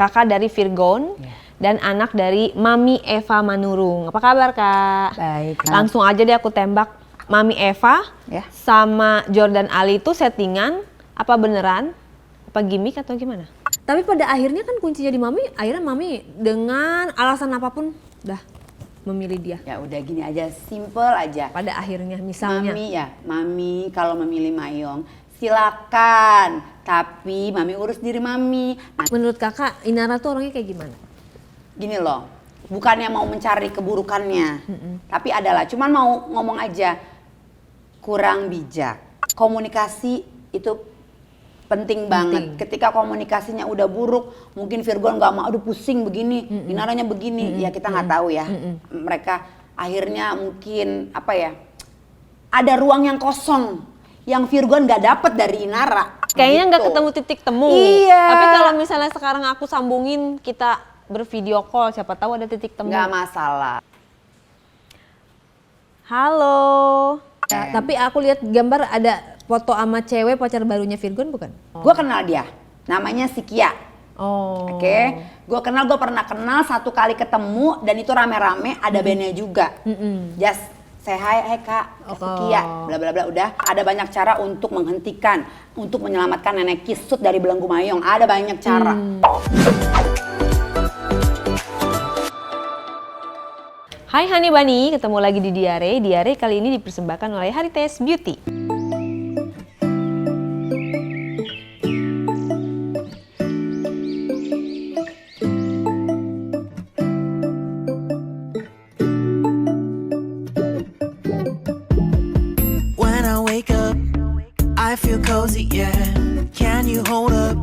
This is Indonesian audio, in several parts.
kakak dari Virgon dan anak dari Mami Eva Manurung. Apa kabar Kak? Baik. Langsung aja deh aku tembak. Mami Eva sama Jordan Ali itu settingan apa beneran? Apa gimmick atau gimana? Tapi pada akhirnya kan kuncinya di Mami, akhirnya Mami dengan alasan apapun dah memilih dia. Ya udah gini aja, simple aja. Pada akhirnya misalnya. Mami kalau memilih Mayong silakan, tapi Mami urus diri Mami. Menurut kakak, Inara tuh orangnya kayak gimana? Gini loh, bukannya mau mencari keburukannya, tapi adalah cuman mau ngomong aja kurang bijak. Komunikasi itu penting banget. Ketika komunikasinya udah buruk, mungkin Virgon nggak mau, aduh pusing begini, Inaranya begini, ya kita nggak tahu ya. Mereka akhirnya mungkin apa ya? Ada ruang yang kosong yang Virgon nggak dapet dari Inara. Kayaknya nggak gitu. ketemu titik temu. Iya. Tapi kalau misalnya sekarang aku sambungin, kita bervideo call, siapa tahu ada titik temu. Nggak masalah. Halo. Tapi aku lihat gambar ada foto sama cewek pacar barunya Virgon bukan? Gue kenal dia, namanya Sikia. Oh. Oke, gue pernah kenal satu kali ketemu dan itu rame-rame ada bandnya juga. Just say hi kak, Sikia, bla bla bla. Udah ada banyak cara untuk menghentikan, untuk menyelamatkan nenek kisut dari belenggu Mayong. Ada banyak cara. Hai Honey Bunny, ketemu lagi di Diare. Diare kali ini dipersembahkan oleh Heritage Beauty. When I wake up, I feel cozy, yeah. Can you hold up?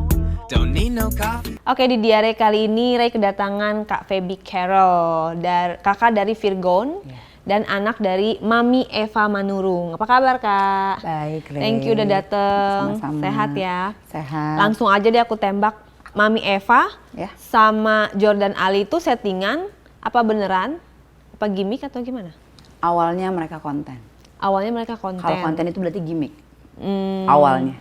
Don't need no coffee. Oke, di Diare kali ini Ray kedatangan Kak Feby Carol, kakak dari Virgon dan anak dari Mami Eva Manurung. Apa kabar Kak? Baik, Ray. Thank you udah dateng. Sama-sama. Sehat ya? Sehat. Langsung aja deh aku tembak. Mami Eva sama Jordan Ali itu settingan apa beneran? Apa gimmick atau gimana? Awalnya mereka konten. Awalnya mereka konten. Kalau konten itu berarti gimmick. Awalnya.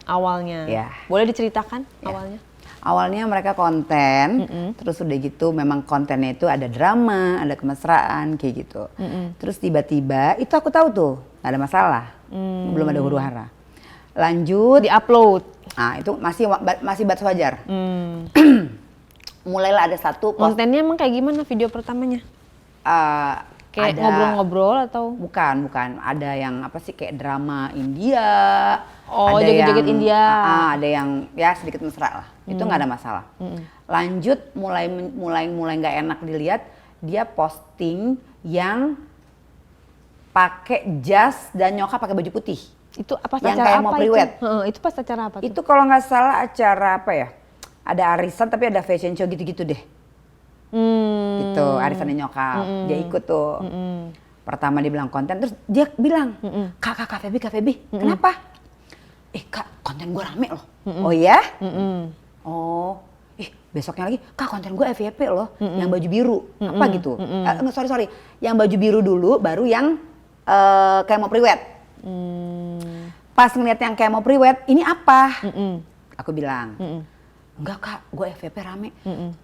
Ya. Boleh diceritakan awalnya? Awalnya mereka konten, terus udah gitu memang kontennya itu ada drama, ada kemesraan kayak gitu. Terus tiba-tiba itu aku tahu tuh gak ada masalah, belum ada huru hara. Lanjut Di-upload. Nah itu masih batas wajar. Mulailah ada satu Kontennya emang kayak gimana video pertamanya? Kayak ngobrol-ngobrol atau? Bukan. Ada yang apa sih kayak drama India. Oh, ada joget-joget India. Ada yang ya sedikit mesra lah. Itu nggak ada masalah. Lanjut mulai nggak enak dilihat, dia posting yang pakai jas dan nyokap pakai baju putih. Itu pas yang acara kayak apa mau priwet. Itu pas acara apa tuh? Itu kalau nggak salah acara apa ya? Ada arisan tapi ada fashion show gitu-gitu deh. Gitu, arisannya nyokap. Dia ikut tuh. Pertama dia bilang konten, terus dia bilang, Kak Feby, kenapa? Kak, konten gue rame loh. Oh ya? Oh, besoknya lagi, Kak konten gue FYP loh, yang baju biru. Apa gitu? Sorry, yang baju biru dulu, baru yang kayak mau priwet. Pas ngeliat yang kayak mau priwet, ini apa? Aku bilang, enggak Kak, gue FYP rame.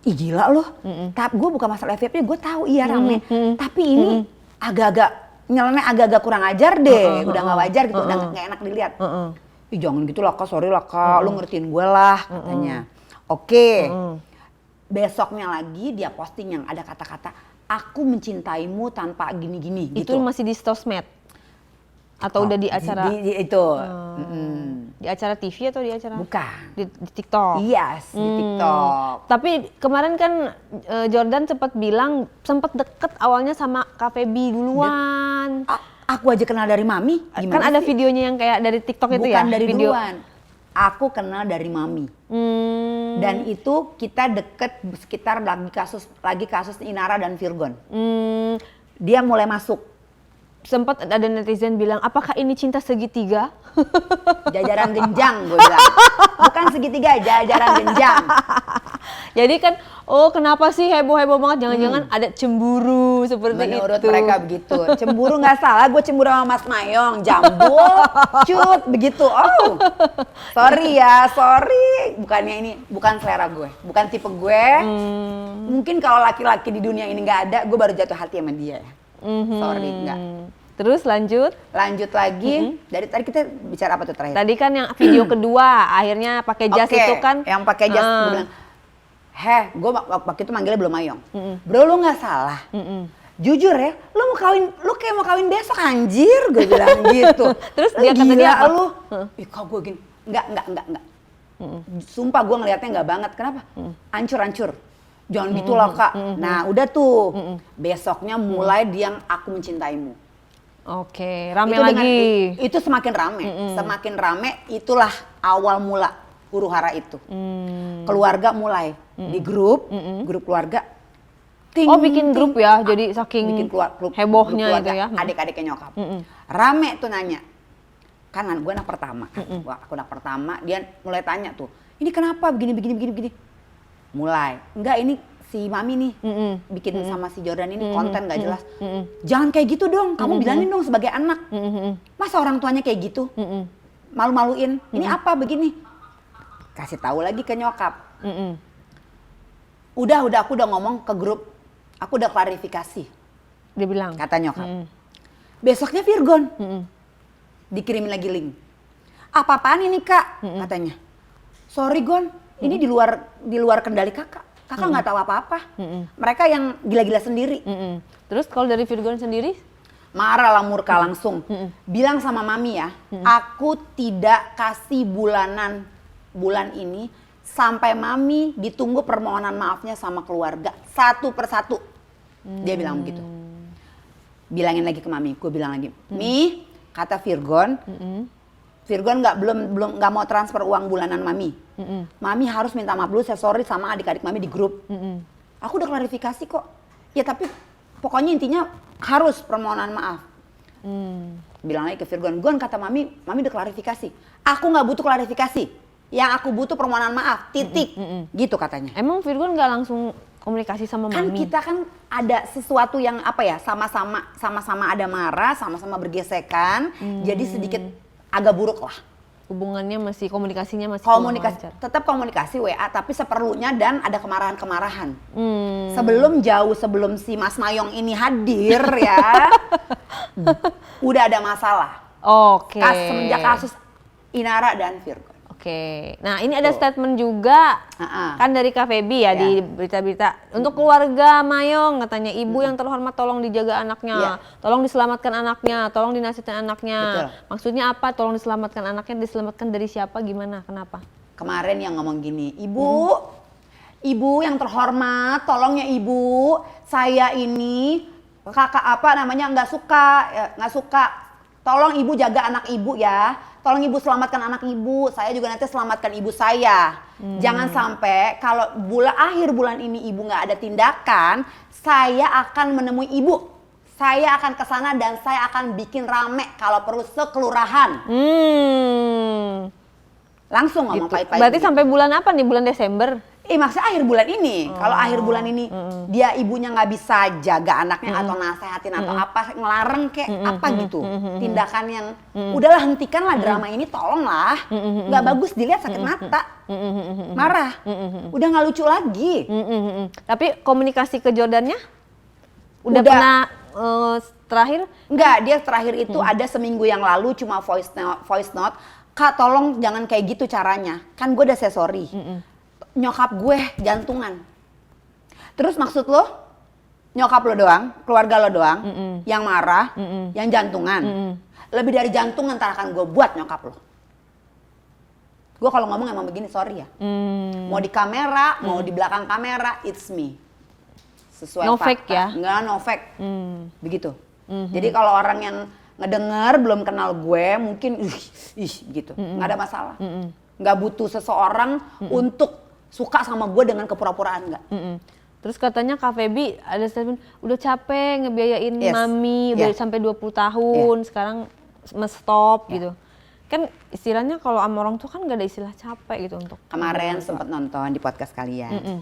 Ih gila loh, tapi gue bukan masalah FYP, gue tahu iya rame. Tapi ini agak-agak nyeleneh, agak-agak kurang ajar deh. Udah nggak wajar gitu, udah nggak enak dilihat. Ih jangan gitu lah Kak, sorry lah Kak, lu ngertiin gue lah katanya. Oke. Besoknya lagi dia posting yang ada kata-kata, aku mencintaimu tanpa gini-gini gitu. Itu masih di sosmed? Atau udah di acara? Itu. Di acara TV atau di acara? Bukan. Di TikTok? Yes, di TikTok. Tapi kemarin kan Jordan sempat bilang, sempat deket awalnya sama Kak Feby duluan. Aku aja kenal dari Mami. Kan ada videonya yang kayak dari TikTok itu ya? Bukan dari video. duluan. Aku kenal dari Mami. Dan itu kita deket sekitar lagi kasus Inara dan Virgon. Dia mulai masuk. Sempat ada netizen bilang, apakah ini cinta segitiga? Jajaran genjang gue bilang. Bukan segitiga, jajaran genjang. Jadi kan, kenapa sih heboh-heboh banget? Jangan-jangan ada cemburu seperti Menurut itu. mereka begitu. Cemburu nggak salah, gue cemburu sama Mas Mayong, jambul, cut, begitu. Oh, sorry ya, sorry. Bukannya ini, bukan selera gue, bukan tipe gue. Mungkin kalau laki-laki di dunia ini nggak ada, gue baru jatuh hati sama dia. Sorry, enggak. Terus lanjut lagi. Dari tadi kita bicara apa tuh terakhir? Tadi kan yang video kedua akhirnya pakai jas itu kan. Yang pakai jas gue bilang, gue waktu itu manggilnya belum Mayong. Bro, lu nggak salah. Jujur ya, lu kayak mau kawin besok anjir, gue bilang gitu. Terus dia kata gila dia apa? Lu. Kok gue gini? Enggak. Sumpah gue ngelihatnya nggak banget. Kenapa? Hancur. Jangan gitu lah Kak. Nah udah tuh. Besoknya mulai dia yang aku mencintaimu. Oke, rame Itu lagi. Itu semakin rame. Semakin rame itulah awal mula huru-hara itu. Keluarga mulai di grup keluarga. Bikin grup ya, jadi saking bikin grup hebohnya grup itu ya. Adik-adiknya nyokap. Rame tuh nanya. Kan gue anak pertama kan. Aku anak pertama, dia mulai tanya tuh. Ini kenapa begini. Mulai. Enggak, ini si Mami nih bikin sama si Jordan ini konten gak jelas. Jangan kayak gitu dong, kamu bilangin dong sebagai anak. Masa orang tuanya kayak gitu? Malu-maluin. Ini apa begini? Kasih tahu lagi ke nyokap. Udah aku udah ngomong ke grup. Aku udah klarifikasi. Dia bilang. Kata nyokap. Besoknya Virgon. Dikirimin lagi link. Apa-apaan ini Kak? Katanya. Sorry Gon, ini di luar kendali Kakak. Kakak nggak tahu apa-apa. Mereka yang gila-gila sendiri. Terus kalau dari Virgon sendiri? Marah lah, murka langsung. Bilang sama Mami ya, aku tidak kasih bulan ini sampai Mami ditunggu permohonan maafnya sama keluarga satu persatu. Dia bilang begitu. Bilangin lagi ke Mami, gue bilang lagi, Mi, kata Virgon, Virgon belum mau transfer uang bulanan Mami. Mami harus minta maaf dulu, saya sorry sama adik-adik Mami di grup. Aku udah klarifikasi kok. Ya tapi pokoknya intinya harus permohonan maaf. Bilang lagi ke Virgon, Gon kata Mami udah klarifikasi. Aku nggak butuh klarifikasi. Yang aku butuh permohonan maaf, titik. Gitu katanya. Emang Virgon nggak langsung komunikasi sama Mami? Kan kita kan ada sesuatu yang apa ya, sama-sama ada marah, sama-sama bergesekan. Jadi sedikit agak buruk lah. Hubungannya komunikasinya masih tetap komunikasi WA, tapi seperlunya dan ada kemarahan-kemarahan. Sebelum si Mas Mayong ini hadir ya, udah ada masalah. Oke. Semenjak kasus Inara dan Virgon. Oke, nah ini ada statement juga kan dari Kak Feby ya di berita-berita. Untuk keluarga Mayong katanya, ibu yang terhormat tolong dijaga anaknya, tolong diselamatkan anaknya, tolong dinasihatin anaknya. Betul. Maksudnya apa? Tolong diselamatkan anaknya, diselamatkan dari siapa? Gimana? Kenapa? Kemarin yang ngomong gini, ibu yang terhormat, tolong ya ibu, saya ini kakak nggak suka. Tolong ibu jaga anak ibu ya. Tolong ibu selamatkan anak ibu. Saya juga nanti selamatkan ibu saya. Jangan sampai kalau akhir bulan ini ibu nggak ada tindakan, saya akan menemui ibu. Saya akan ke sana dan saya akan bikin rame kalau perlu sekelurahan. Langsung ngomong Gitu. pahit-pahit. Berarti gitu. sampai bulan apa nih? Bulan Desember? Maksudnya akhir bulan ini. Kalau akhir bulan ini dia ibunya nggak bisa jaga anaknya atau nasehatin atau apa, ngelarang kayak apa gitu. Tindakan yang udahlah hentikanlah drama ini, tolonglah. Nggak bagus dilihat, sakit mata. Marah. Udah nggak lucu lagi. Tapi komunikasi ke Jordannya? Udah pernah terakhir? Enggak, dia terakhir itu ada seminggu yang lalu cuma voice note. Kak tolong jangan kayak gitu caranya. Kan gue udah say sorry. Nyokap gue jantungan. Terus maksud lo, nyokap lo doang, keluarga lo doang, yang marah, yang jantungan. Lebih dari jantungan ntar akan gue buat nyokap lo. Gue kalau ngomong emang begini, sorry ya. Mau di kamera, mau di belakang kamera, it's me. Sesuai no fakta. fake ya? Enggak, no fake. Begitu. Jadi kalau orang yang ngedenger, belum kenal gue, mungkin gitu. Nggak ada masalah. Nggak butuh seseorang untuk suka sama gue dengan kepura-puraan, enggak. Terus katanya Kak Feby ada statement, udah capek ngebiayain Mami, udah sampai 20 tahun, sekarang stop gitu. Kan istilahnya kalau sama orang tua kan gak ada istilah capek gitu untuk. Kemarin sempat nonton di podcast kalian.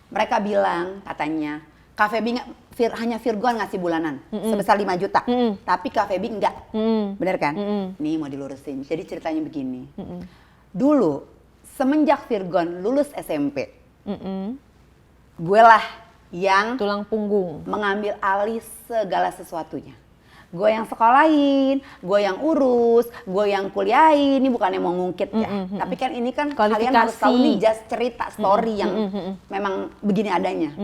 Mereka bilang katanya Cafe B hanya Virgon ngasih bulanan sebesar 5 juta, tapi Cafe B enggak. Bener kan? Nih mau dilurusin. Jadi ceritanya begini. Dulu semenjak Virgon lulus SMP, gue lah yang tulang punggung mengambil alih segala sesuatunya. Gue yang sekolahin, gue yang urus, gue yang kuliahin. Ini bukannya mau ngungkit ya, tapi kan ini kan kalian harus tahu nih just cerita story yang memang begini adanya.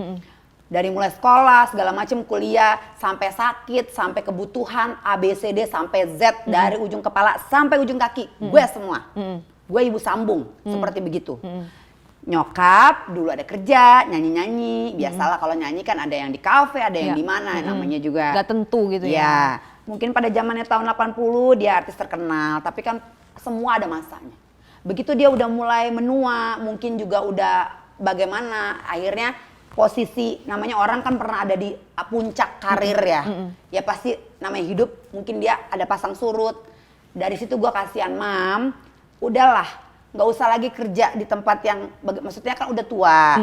Dari mulai sekolah, segala macam, kuliah, sampai sakit, sampai kebutuhan, A, B, C, D, sampai Z, dari ujung kepala sampai ujung kaki, gue semua. Gue ibu sambung, seperti begitu. Nyokap dulu ada kerja, nyanyi-nyanyi, biasalah kalau nyanyi kan ada yang di kafe, ada yang di mana, namanya juga. Gak tentu gitu ya. Ya, mungkin pada zamannya tahun 80 dia artis terkenal, tapi kan semua ada masanya. Begitu dia udah mulai menua, mungkin juga udah bagaimana, akhirnya posisi namanya orang kan pernah ada di puncak karir ya. Ya pasti namanya hidup mungkin dia ada pasang surut. Dari situ gue kasihan, Mam, udahlah nggak usah lagi kerja di tempat yang maksudnya kan udah tua.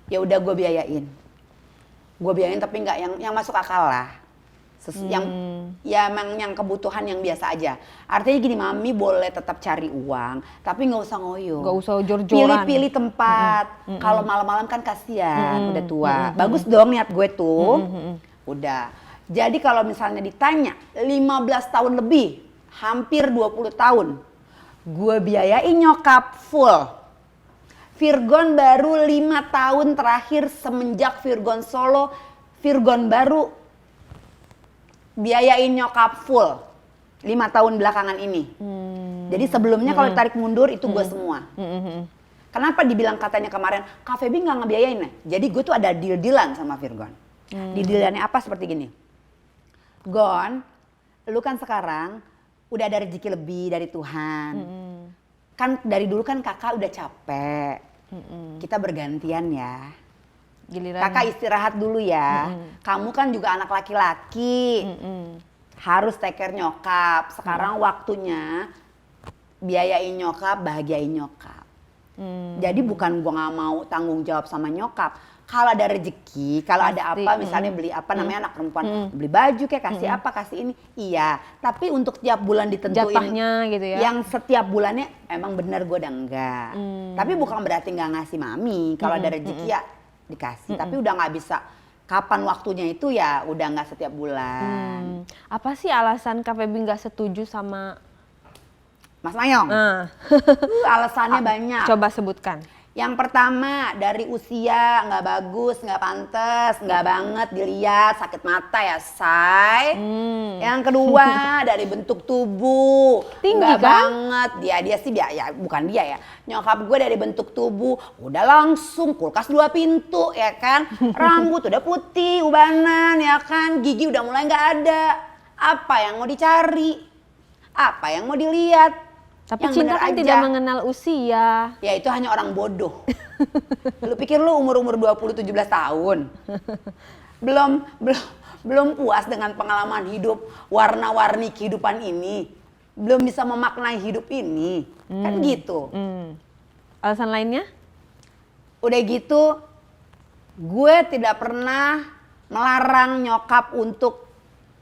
Ya udah gue biayain. Gue biayain tapi nggak yang masuk akal lah. Yang ya emang yang kebutuhan yang biasa aja. Artinya gini, Mami boleh tetap cari uang, tapi nggak usah ngoyo. Nggak usah jor-joran. Pilih-pilih tempat. Kalau malam-malam kan kasihan, udah tua. Bagus dong niat gue tuh. Udah. Jadi kalau misalnya ditanya 15 tahun lebih, hampir 20 tahun, gue biayain nyokap full. Virgon baru 5 tahun terakhir semenjak Virgon Solo, Virgon baru biayain nyokap full 5 tahun belakangan ini. Jadi sebelumnya kalau ditarik mundur itu gue semua. Kenapa dibilang katanya kemarin Cafe B nggak ngebiayain ya? Jadi gue tuh ada deal-dealan sama Virgon. Deal-dealannya apa seperti gini. Gon, lu kan sekarang udah ada rezeki lebih dari Tuhan. Kan dari dulu kan kakak udah capek. Kita bergantian ya. Giliran. Kakak istirahat dulu ya. Kamu kan juga anak laki-laki. Harus take care nyokap. Sekarang waktunya biayain nyokap, bahagiain nyokap. Jadi bukan gua nggak mau tanggung jawab sama nyokap. Kalau ada rezeki, kalau ada apa, misalnya beli apa namanya anak perempuan, beli baju kayak kasih apa, kasih ini, iya. Tapi untuk tiap bulan ditentuin jatahnya gitu ya. Yang setiap bulannya emang bener gue udah enggak. Tapi bukan berarti nggak ngasih Mami. Kalau ada rezeki ya dikasih, tapi udah nggak bisa. Kapan waktunya itu ya udah nggak setiap bulan. Apa sih alasan Cafe B nggak setuju sama Mas Mayong? Alasannya banyak. Coba sebutkan. Yang pertama dari usia nggak bagus, nggak pantas, nggak banget dilihat, sakit mata ya say. Yang kedua dari bentuk tubuh, tinggi nggak kan? banget. Dia sih ya bukan dia ya. Nyokap gue dari bentuk tubuh udah langsung kulkas 2 pintu ya kan, rambut udah putih, ubanan ya kan, gigi udah mulai nggak ada. Apa yang mau dicari? Apa yang mau dilihat? Tapi yang cinta kan aja. tidak mengenal usia. Ya itu hanya orang bodoh. Lu pikir lu umur 20 17 tahun. Belum puas dengan pengalaman hidup, warna-warni kehidupan ini. Belum bisa memaknai hidup ini. Kan gitu. Alasan lainnya? Udah gitu, gue tidak pernah melarang nyokap untuk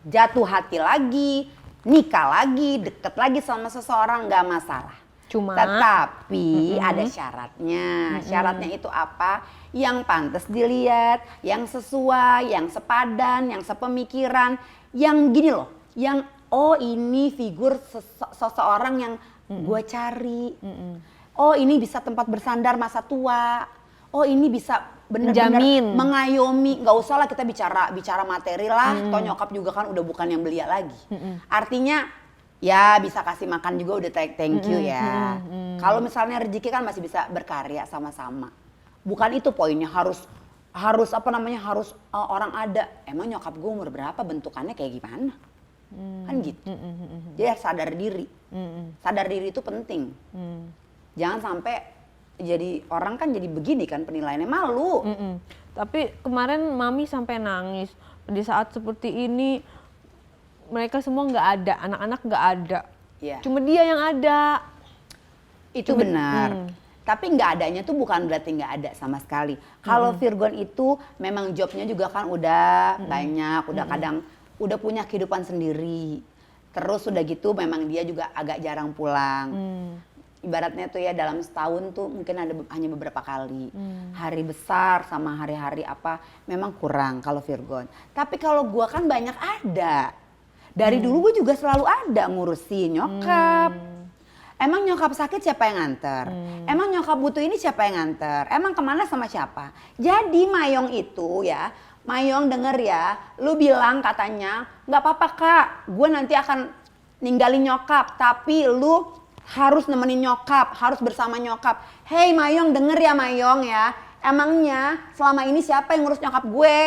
jatuh hati lagi, nikah lagi, deket lagi sama seseorang, gak masalah. Cuma tetapi ada syaratnya. Syaratnya itu apa? Yang pantas dilihat, yang sesuai, yang sepadan, yang sepemikiran, yang gini loh, yang oh ini figur seseorang yang gue cari. Oh ini bisa tempat bersandar masa tua. Oh ini bisa benar-benar mengayomi. Nggak usah lah kita bicara materi lah. Toh nyokap juga kan udah bukan yang belia lagi. Artinya ya bisa kasih makan juga udah thank you ya. Kalau misalnya rezeki kan masih bisa berkarya sama-sama. Bukan itu poinnya, harus apa namanya, harus orang ada. Emang nyokap gue umur berapa, bentukannya kayak gimana? Kan gitu. Jadi sadar diri. Sadar diri itu penting. Jangan sampai jadi orang kan jadi begini kan penilaiannya, malu. Tapi kemarin Mami sampai nangis di saat seperti ini. Mereka semua nggak ada, anak-anak nggak ada. Ya. Cuma dia yang ada. Itu benar. Tapi nggak adanya tuh bukan berarti nggak ada sama sekali. Kalau Virgon itu memang jobnya juga kan udah banyak, udah kadang udah punya kehidupan sendiri. Terus udah gitu memang dia juga agak jarang pulang. Ibaratnya tuh ya dalam setahun tuh mungkin ada hanya beberapa kali. Hari besar sama hari-hari apa memang kurang kalau Virgon. Tapi kalau gua kan banyak ada. Dari dulu gue juga selalu ada ngurusin nyokap. Emang nyokap sakit siapa yang nganter? Emang nyokap butuh ini siapa yang nganter? Emang kemana sama siapa? Jadi Mayong itu ya, Mayong denger ya, lu bilang katanya, nggak apa-apa kak, gue nanti akan ninggalin nyokap, tapi lu harus nemenin nyokap, harus bersama nyokap. Hey Mayong denger ya Mayong ya, emangnya selama ini siapa yang ngurus nyokap gue?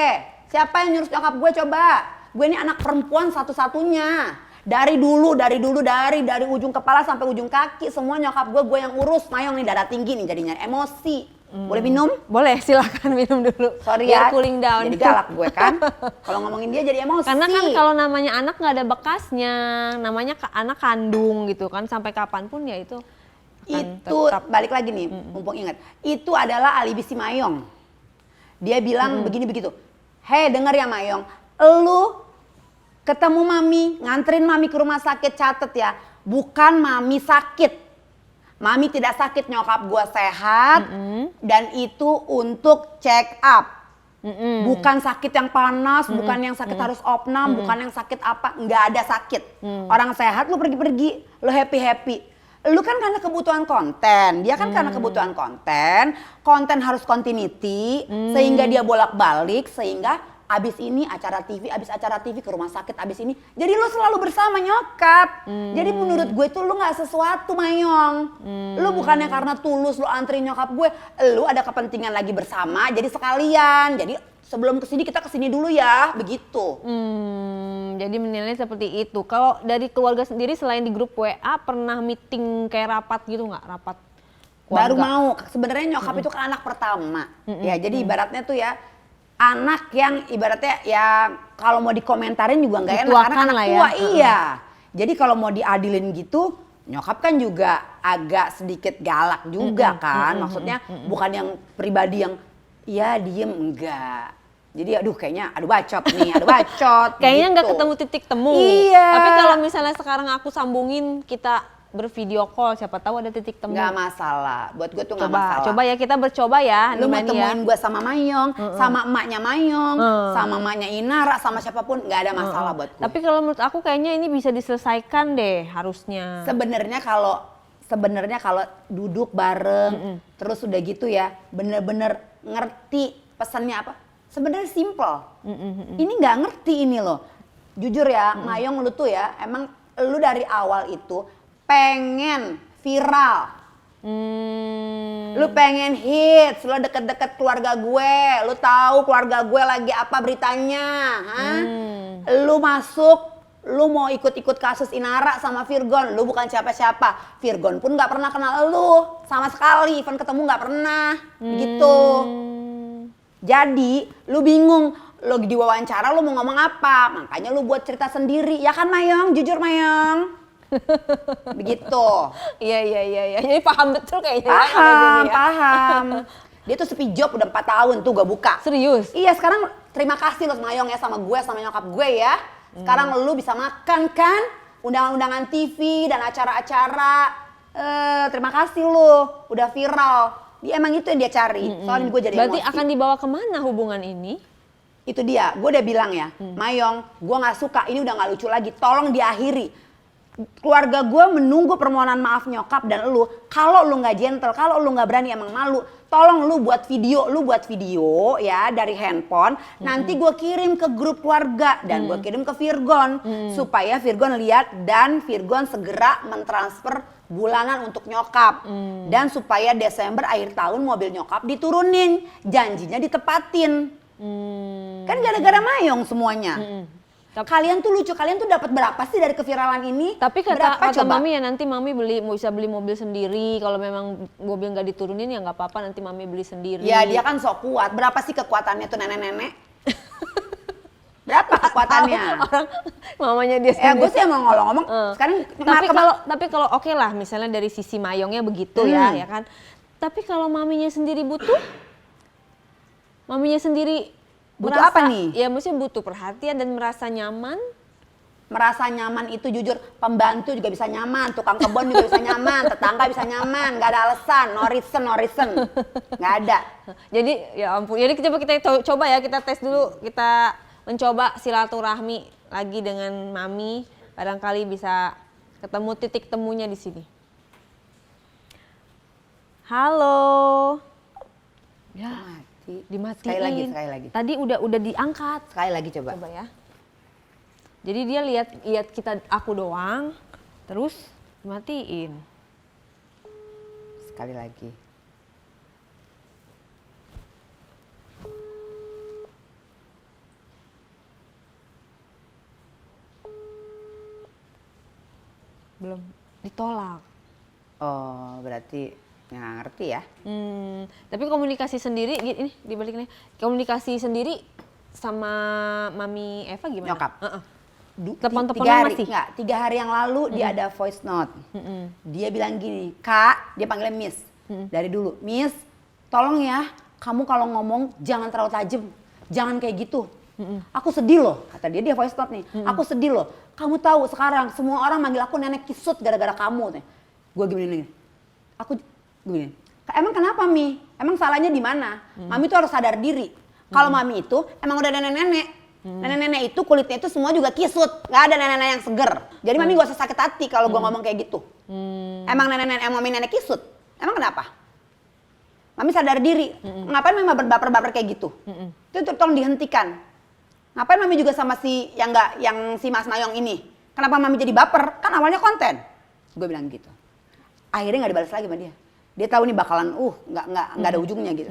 Siapa yang ngurus nyokap gue coba? Gue ini anak perempuan satu-satunya. Dari ujung kepala sampai ujung kaki semua nyokap gue yang urus. Mayong nih darah tinggi nih jadinya emosi. Boleh minum? Boleh, silakan minum dulu. Sorry biar ya, cooling down. jadi galak gue kan. Kalau ngomongin dia jadi emosi. Karena kan kalau namanya anak nggak ada bekasnya, namanya anak kandung gitu kan, sampai kapanpun ya itu. Itu balik lagi nih, mumpung ingat. Itu adalah alibi si Mayong. Dia bilang begini begitu. Hei denger ya Mayong, lu ketemu mami, nganterin mami ke rumah sakit, catet ya. Bukan mami sakit. Mami tidak sakit, nyokap gue sehat. Dan itu untuk check up. Bukan sakit yang panas, bukan yang sakit harus opnam, bukan yang sakit apa. Nggak ada sakit. Orang sehat lu pergi-pergi, lu happy-happy. Lu kan karena kebutuhan konten, dia kan karena kebutuhan konten harus continuity, sehingga dia bolak-balik, sehingga abis ini acara TV, abis acara TV ke rumah sakit, abis ini. Jadi lu selalu bersama nyokap. Jadi menurut gue tuh lu gak sesuatu Mayong. Lu bukannya karena tulus lu anterin nyokap gue. Lu ada kepentingan lagi bersama, jadi sekalian. Jadi sebelum kesini kita kesini dulu ya, begitu. Jadi menilai seperti itu. Kalau dari keluarga sendiri selain di grup WA pernah meeting kayak rapat gitu gak? Rapat keluarga? Baru mau, sebenarnya nyokap itu kan anak pertama. Ya jadi ibaratnya tuh ya, anak yang ibaratnya ya kalau mau dikomentarin juga nggak enak karena anak tua ya. Iya. Jadi kalau mau diadilin gitu, nyokap kan juga agak sedikit galak juga kan. Maksudnya bukan yang pribadi yang ya diem, enggak. Jadi aduh kayaknya aduh bacot nih, aduh bacot. Kayaknya gitu. nggak ketemu titik temu. Iya. Tapi kalau misalnya sekarang aku sambungin, kita bervideo call, siapa tahu ada titik temu. Nggak masalah, buat gue tuh nggak masalah. Coba ya, kita bercoba ya. Lu mau temuin gue sama Mayong, sama emaknya Mayong, sama emaknya Inara, sama siapapun, nggak ada masalah buat gue. Tapi kalau menurut aku kayaknya ini bisa diselesaikan deh harusnya. Sebenarnya kalau duduk bareng, terus udah gitu ya, bener-bener ngerti pesannya apa. Sebenarnya simple. Ini nggak ngerti ini loh. Jujur ya, Mayong lu tuh ya, emang lu dari awal itu pengen viral. Lu pengen hits, lu deket-deket keluarga gue, lu tahu keluarga gue lagi apa beritanya, Lu masuk, lu mau ikut-ikut kasus Inara sama Virgon, lu bukan siapa-siapa. Virgon pun nggak pernah kenal lu sama sekali, even ketemu nggak pernah, gitu. Jadi lu bingung, lu diwawancara lu mau ngomong apa, makanya lu buat cerita sendiri, ya kan Mayong, jujur Mayong. Begitu. Iya. Jadi paham betul kayaknya. Paham. Dia tuh sepi job udah 4 tahun tuh gak buka. Serius? Iya, sekarang terima kasih loh Mayong ya sama gue, sama nyokap gue ya. Sekarang lu bisa makan kan? Undangan-undangan TV dan acara-acara. Terima kasih lu, udah viral. Dia emang itu yang dia cari. Soalnya gue jadi Berarti emosi. akan dibawa kemana hubungan ini? Itu dia, gue udah bilang ya, Mayong, gue gak suka, ini udah gak lucu lagi, tolong diakhiri. Keluarga gue menunggu permohonan maaf nyokap dan lu. Kalau lu nggak gentle, kalau lu nggak berani emang malu, tolong lu buat video ya dari handphone. Nanti gue kirim ke grup keluarga dan gue kirim ke Virgon supaya Virgon lihat dan Virgon segera mentransfer bulanan untuk nyokap dan supaya Desember akhir tahun mobil nyokap diturunin, janjinya ditepatin. Kan gara-gara Mayong semuanya. Kalian tuh lucu, kalian tuh dapat berapa sih dari keviralan ini? Tapi kata Mami ya nanti Mami bisa beli mobil sendiri. Kalau memang mobil nggak diturunin ya nggak apa-apa, nanti Mami beli sendiri. Ya dia kan sok kuat. Berapa sih kekuatannya tuh nenek-nenek? Berapa kekuatannya? Orang mamanya dia sendiri. Gue sih emang ngomong-ngomong. Sekarang tapi kalau oke lah, misalnya dari sisi Mayongnya begitu ya kan. Tapi kalau maminya sendiri butuh? Maminya sendiri Butuh merasa, apa nih? Ya maksudnya butuh perhatian dan merasa nyaman. Merasa nyaman itu jujur, pembantu juga bisa nyaman, tukang kebun juga bisa nyaman, tetangga bisa nyaman, nggak ada alasan, no reason, nggak ada. Jadi ya ampun, jadi coba kita coba ya, kita tes dulu, kita mencoba silaturahmi lagi dengan mami, barangkali bisa ketemu titik temunya di sini. Halo. Ya, Mati. dimatiin. Sekali lagi. Tadi udah diangkat. Sekali lagi coba. Coba ya. Jadi dia lihat aku doang, terus dimatiin. Sekali lagi. Belum ditolak. Oh, berarti nggak ngerti ya? Tapi komunikasi sendiri, ini dibalik nih, komunikasi sendiri sama Mami Eva gimana? Nyokap. Telepon-teleponan masih? Enggak, 3 hari yang lalu dia ada voice note. Dia bilang gini, Kak, dia panggilnya Miss. Dari dulu, Miss, tolong ya, kamu kalau ngomong jangan terlalu tajam, jangan kayak gitu. Aku sedih loh, kata dia voice note nih. Aku sedih loh, kamu tahu sekarang semua orang manggil aku nenek kisut gara-gara kamu. Gue gini, aku gini, emang kenapa Mi? Emang salahnya di mana? Mami tuh harus sadar diri. Kalau Mami itu emang udah nenek-nenek. Nenek-nenek itu kulitnya itu semua juga kisut, nggak ada nenek-nenek yang seger. Jadi Mami gak usah sakit hati kalau gue ngomong kayak gitu. Emang nenek-nenek, Mami nenek kisut, emang kenapa? Mami sadar diri, ngapain Mami berbaper-baper kayak gitu? Itu tolong dihentikan. Ngapain Mami juga sama si yang si Mas Mayong ini? Kenapa Mami jadi baper? Kan awalnya konten. Gue bilang gitu. Akhirnya nggak dibalas lagi sama dia. Dia tahu nih bakalan nggak ada ujungnya gitu.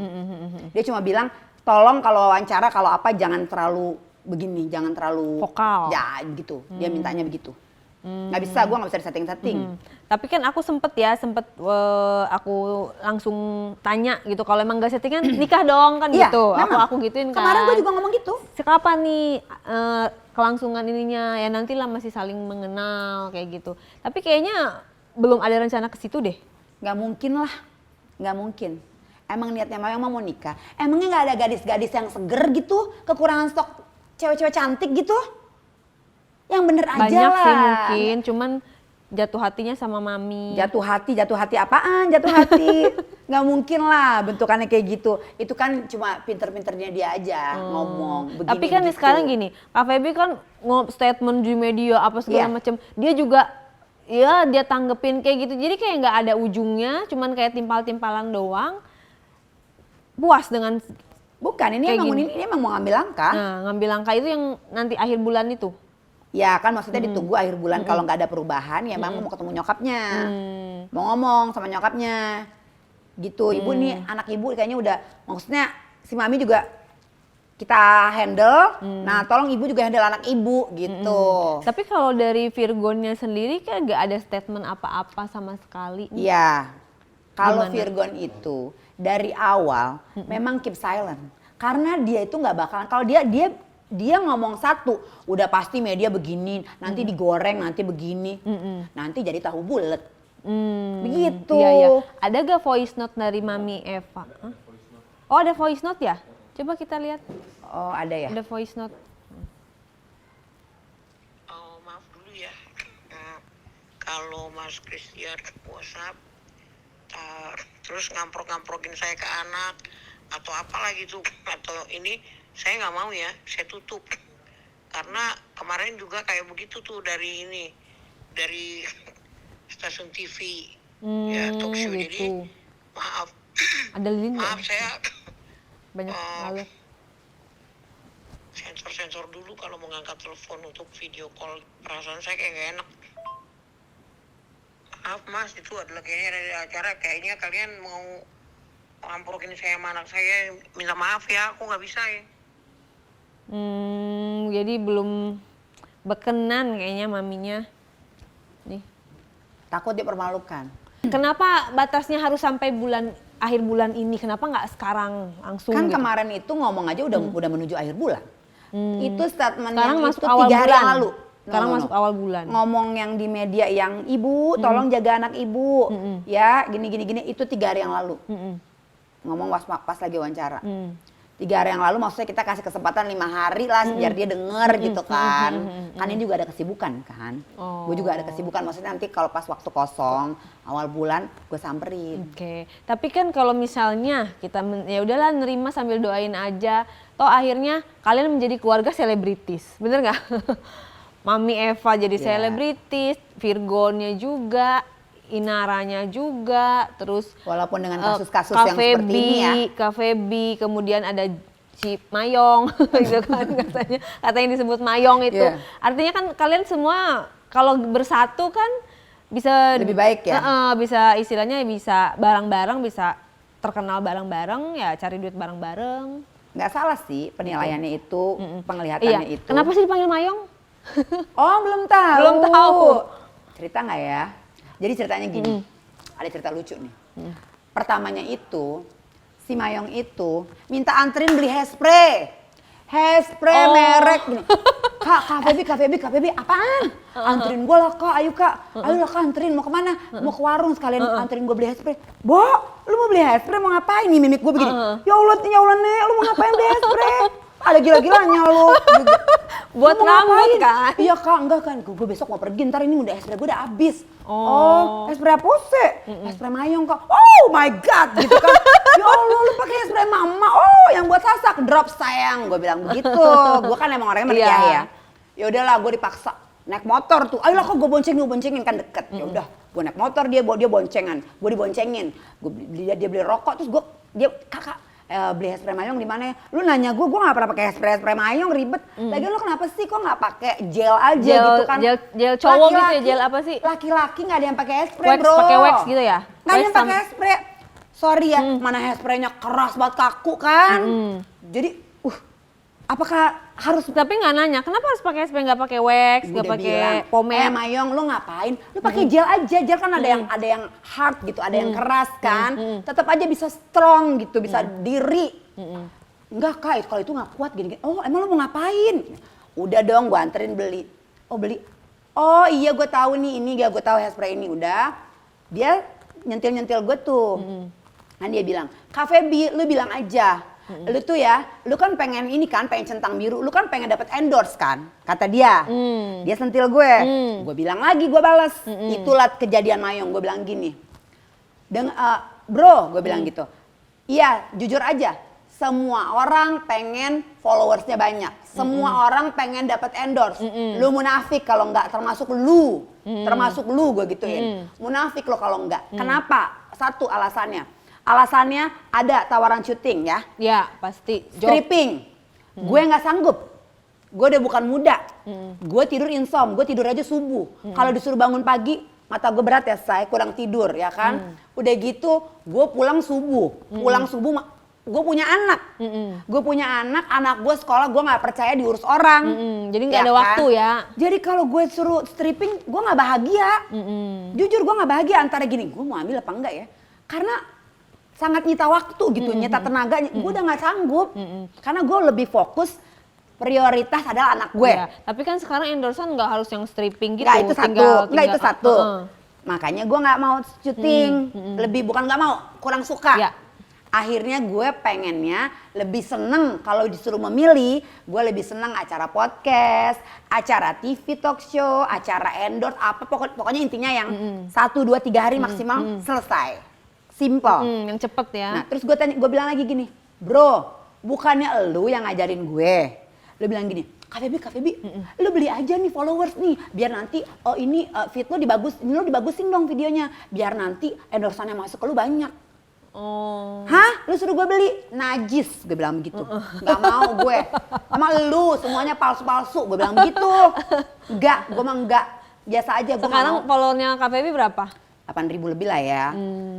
Dia cuma bilang, tolong kalau wawancara kalau apa jangan terlalu begini, jangan terlalu vokal. Ya gitu. Dia mintanya begitu. Nggak bisa, gue nggak bisa disetting-setting. Tapi kan aku aku langsung tanya gitu, kalau emang gak settingan nikah dong kan Iya, gitu. memang. Aku gituin kan. Kemarin gue juga ngomong gitu. Kapan nih kelangsungan ininya? Ya nantilah, masih saling mengenal kayak gitu. Tapi kayaknya belum ada rencana ke situ deh. Nggak mungkin lah, nggak mungkin. Emang niatnya emang mau nikah. Emangnya nggak ada gadis-gadis yang seger gitu, kekurangan stok cewek-cewek cantik gitu? Yang bener aja Banyak lah. sih mungkin, cuman jatuh hatinya sama Mami. Jatuh hati apaan? Jatuh hati. Nggak mungkin lah bentukannya kayak gitu. Itu kan cuma pinter-pinternya dia aja ngomong begini. Tapi kan gitu. sekarang gini, Kak Feby kan statement di media apa segala macam, dia juga ya dia tanggepin kayak gitu. Jadi kayak nggak ada ujungnya, cuman kayak timpal-timpalan doang. Puas dengan Bukan, ini emang mau ngambil langkah. Nah, ngambil langkah itu yang nanti akhir bulan itu. Ya kan maksudnya ditunggu akhir bulan kalau nggak ada perubahan ya Mama mau ketemu nyokapnya. Mau ngomong sama nyokapnya. Gitu, ibu nih anak ibu kayaknya udah, maksudnya si Mami juga kita handle, nah tolong ibu juga handle anak ibu gitu. Tapi kalau dari Virgonnya sendiri kan nggak ada statement apa-apa sama sekali. Iya, kalau Gimana? Virgon itu dari awal memang keep silent. Karena dia itu nggak bakalan, kalau dia ngomong satu, udah pasti media begini, nanti digoreng, nanti begini, nanti jadi tahu bulet. Begitu. Iya, iya. Ada gak voice note dari Mami Eva? Hah? Oh, ada voice note ya? Coba kita lihat. Oh ada ya? Ada voice note. Oh, maaf dulu ya. Kalau Mas Christian WhatsApp terus ngamprok-ngamprokin saya ke anak atau apalah gitu, atau ini saya nggak mau ya, saya tutup. Karena kemarin juga kayak begitu tuh dari stasiun TV ya, talk show. Gitu. Jadi maaf, Ada link maaf nggak? saya Banyak lalu. sensor dulu kalau mau ngangkat telepon untuk video call. Perasaan saya kayak gak enak. Maaf Mas, itu adalah kayaknya dari acara, kayaknya kalian mau ngamprokin saya sama anak saya. Minta maaf ya, aku nggak bisa ya. Jadi belum berkenan kayaknya maminya. Nih. Takut dipermalukan. Kenapa batasnya harus sampai akhir bulan ini? Kenapa nggak sekarang langsung? Kan gitu? kemarin itu ngomong aja udah menuju akhir bulan. Itu statement Sekarang yang masuk itu awal 3 hari bulan. yang lalu. Sekarang masuk awal bulan. Ngomong yang di media yang ibu, tolong jaga anak ibu, ya gini itu 3 hari yang lalu. Ngomong pas lagi wawancara. 3 hari yang lalu maksudnya kita kasih kesempatan 5 hari lah biar dia denger gitu kan. Kan ini juga ada kesibukan kan. Gue juga ada kesibukan, maksudnya nanti kalau pas waktu kosong awal bulan gue samperin. Oke. Tapi kan kalau misalnya kita ya udahlah nerima sambil doain aja. Toh akhirnya kalian menjadi keluarga selebritis. Bener nggak? Mami Eva jadi selebritis, Virgonnya juga, Inaranya juga, terus walaupun dengan kasus-kasus yang seperti ini ya. Kak Feby, kemudian ada si Mayong gitu kan katanya disebut Mayong itu. Artinya kan kalian semua kalau bersatu kan bisa lebih baik ya. Bisa istilahnya bisa bareng-bareng, bisa terkenal bareng-bareng, ya cari duit bareng-bareng. Nggak salah sih penilaiannya itu, penglihatannya itu. Kenapa sih dipanggil Mayong? Oh belum tahu. Belum tahu. Cerita nggak ya? Jadi ceritanya gini, ada cerita lucu nih. Pertamanya itu, si Mayong itu minta anterin beli hairspray. Hairspray merek gini. Kak Feby, apaan? Anterin gue lah Kak, ayo Kak. Ayo lah Kak anterin, mau kemana? Mau ke warung sekalian anterin gue beli hairspray. Bo, lu mau beli hairspray mau ngapain nih? Mimik gue begini. Ya Allah Nek, lu mau ngapain beli hairspray? Ada gila-gilanya lu. Buat rambut kan? Iya Kak, enggak kan. Gue besok mau pergi, ntar ini udah hairspray gue udah habis. Oh, hairspray apa sih? Hairspray Mayong Kak. Oh my God, gitu kan. Ya Allah, lu pakai hairspray mama. Oh, yang buat sasak, drop sayang. Gue bilang begitu. Gue kan emang orangnya meriah ya. Ya udahlah, gue dipaksa naik motor tuh. Ayolah kok gue boncengin kan deket. Ya udah, gue naik motor dia boncengan. Gue diboncengin. Dia beli rokok terus dia kakak beli hairspray Mayong di mana ya? Lu nanya gue nggak pernah pakai hairspray Mayong, ribet. Lagian lu kenapa sih kok nggak pakai gel aja gitu kan? Gel cowok gitu ya, gel apa sih? Laki-laki nggak ada yang pakai hairspray wax, bro. Pakai wax gitu ya? Nggak ada yang pakai hairspray. Sorry ya, mana hairspraynya keras banget kaku kan? Jadi, apakah harus? Tapi nggak nanya, kenapa harus pakai hairspray nggak pakai wax, nggak pakai pomade? Mayong, lu ngapain? Lu pakai gel aja, gel kan ada yang hard gitu, ada yang keras kan. Tetap aja bisa strong gitu, bisa diri. Enggak Kak, kalau itu nggak kuat gini. Oh emang lu mau ngapain? Udah dong, gua anterin beli. Oh beli. Oh iya gue tahu nih, ini gue tahu hairspray ini. Udah, dia nyentil gue tuh. Kan dia bilang, Kak Feby, lu bilang aja. Lu tuh ya, lu kan pengen ini kan, pengen centang biru, lu kan pengen dapat endorse kan, kata dia. Dia sentil gue. Gue bilang lagi, gue balas. Itulah kejadian Mayong, gue bilang gini. Bro, gue bilang gitu. Iya, jujur aja. Semua orang pengen followersnya banyak. Semua orang pengen dapat endorse. Lu munafik kalau enggak, termasuk lu. Termasuk lu, gue gituin. Munafik lo kalau enggak. Kenapa? Satu alasannya. Alasannya ada tawaran syuting ya. Ya pasti. Stripping. Gue nggak sanggup. Gue udah bukan muda. Gue tidur insom. Gue tidur aja subuh. Kalau disuruh bangun pagi, mata gue berat ya saya kurang tidur ya kan. Udah gitu, gue pulang subuh. Pulang subuh, gue punya anak. Gue punya anak gue sekolah, gue nggak percaya diurus orang. Jadi nggak ada waktu ya. Jadi kalau gue suruh stripping, gue nggak bahagia. Jujur gue nggak bahagia antara gini, gue mau ambil apa enggak ya. Karena sangat nyita waktu gitu, nyita tenaga, gue udah nggak sanggup. Karena gue lebih fokus, prioritas adalah anak gue. Ya, tapi kan sekarang endorsean nggak harus yang stripping gitu. Nggak itu satu. Makanya gue nggak mau syuting, bukan nggak mau, kurang suka. Ya. Akhirnya gue pengennya lebih seneng kalau disuruh memilih, gue lebih seneng acara podcast, acara TV talk show, acara endorse, apa pokoknya intinya yang 1, 2, 3 hari maksimal selesai. Simple. Yang cepet ya. Nah terus gue bilang lagi gini, bro, bukannya lu yang ngajarin gue. Lu bilang gini, Kak Feby, lu beli aja nih followers nih, biar nanti ini feed lu dibagusin dong videonya, biar nanti endorsannya masuk ke lu banyak. Hah? Lu suruh gue beli? Najis, gue bilang begitu. Gak mau gue. Sama lu semuanya palsu-palsu, gue bilang begitu. Enggak, gue mah enggak. Biasa aja. Sekarang followernya Kak Feby berapa? 8.000 lebih lah ya.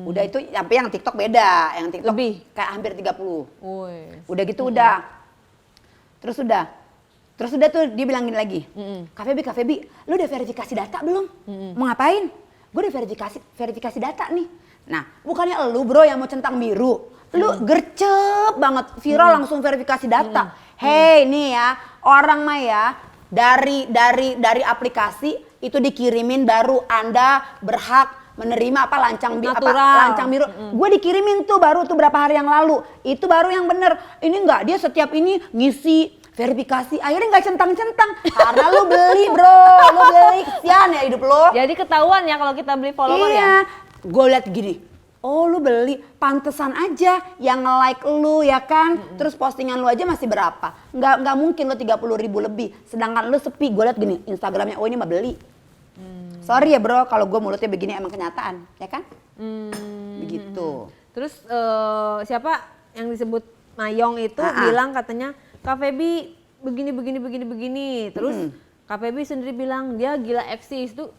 Udah itu, sampai yang TikTok beda. Yang TikTok lebih? Kayak hampir 30. Udah gitu Terus udah tuh dia bilang gini lagi. Kak Feby, lu udah verifikasi data belum? Mau ngapain? Gue udah verifikasi data nih. Nah, bukannya lu bro yang mau centang biru. Lu gercep banget, viral langsung verifikasi data. Hei nih ya, orang mah ya, dari aplikasi itu dikirimin baru Anda berhak menerima apa lancang biru. Gue dikirimin tuh baru tuh berapa hari yang lalu. Itu baru yang bener. Ini enggak, dia setiap ini ngisi verifikasi, akhirnya nggak centang-centang karena lu beli bro, lu beli, kesian ya hidup lu. Jadi ketahuan ya kalau kita beli follower ya. Iya, gue liat gini, oh lu beli, pantesan aja yang nge-like lu ya kan, terus postingan lu aja masih berapa, nggak mungkin lu 30.000 lebih, sedangkan lu sepi. Gue liat gini Instagramnya, oh ini mah beli. Sorry ya bro, kalau gue mulutnya begini emang kenyataan, ya kan? Begitu. Terus siapa yang disebut Mayong itu bilang katanya Kak Feby begini. Terus Kak Feby sendiri bilang dia gila eksis tuh.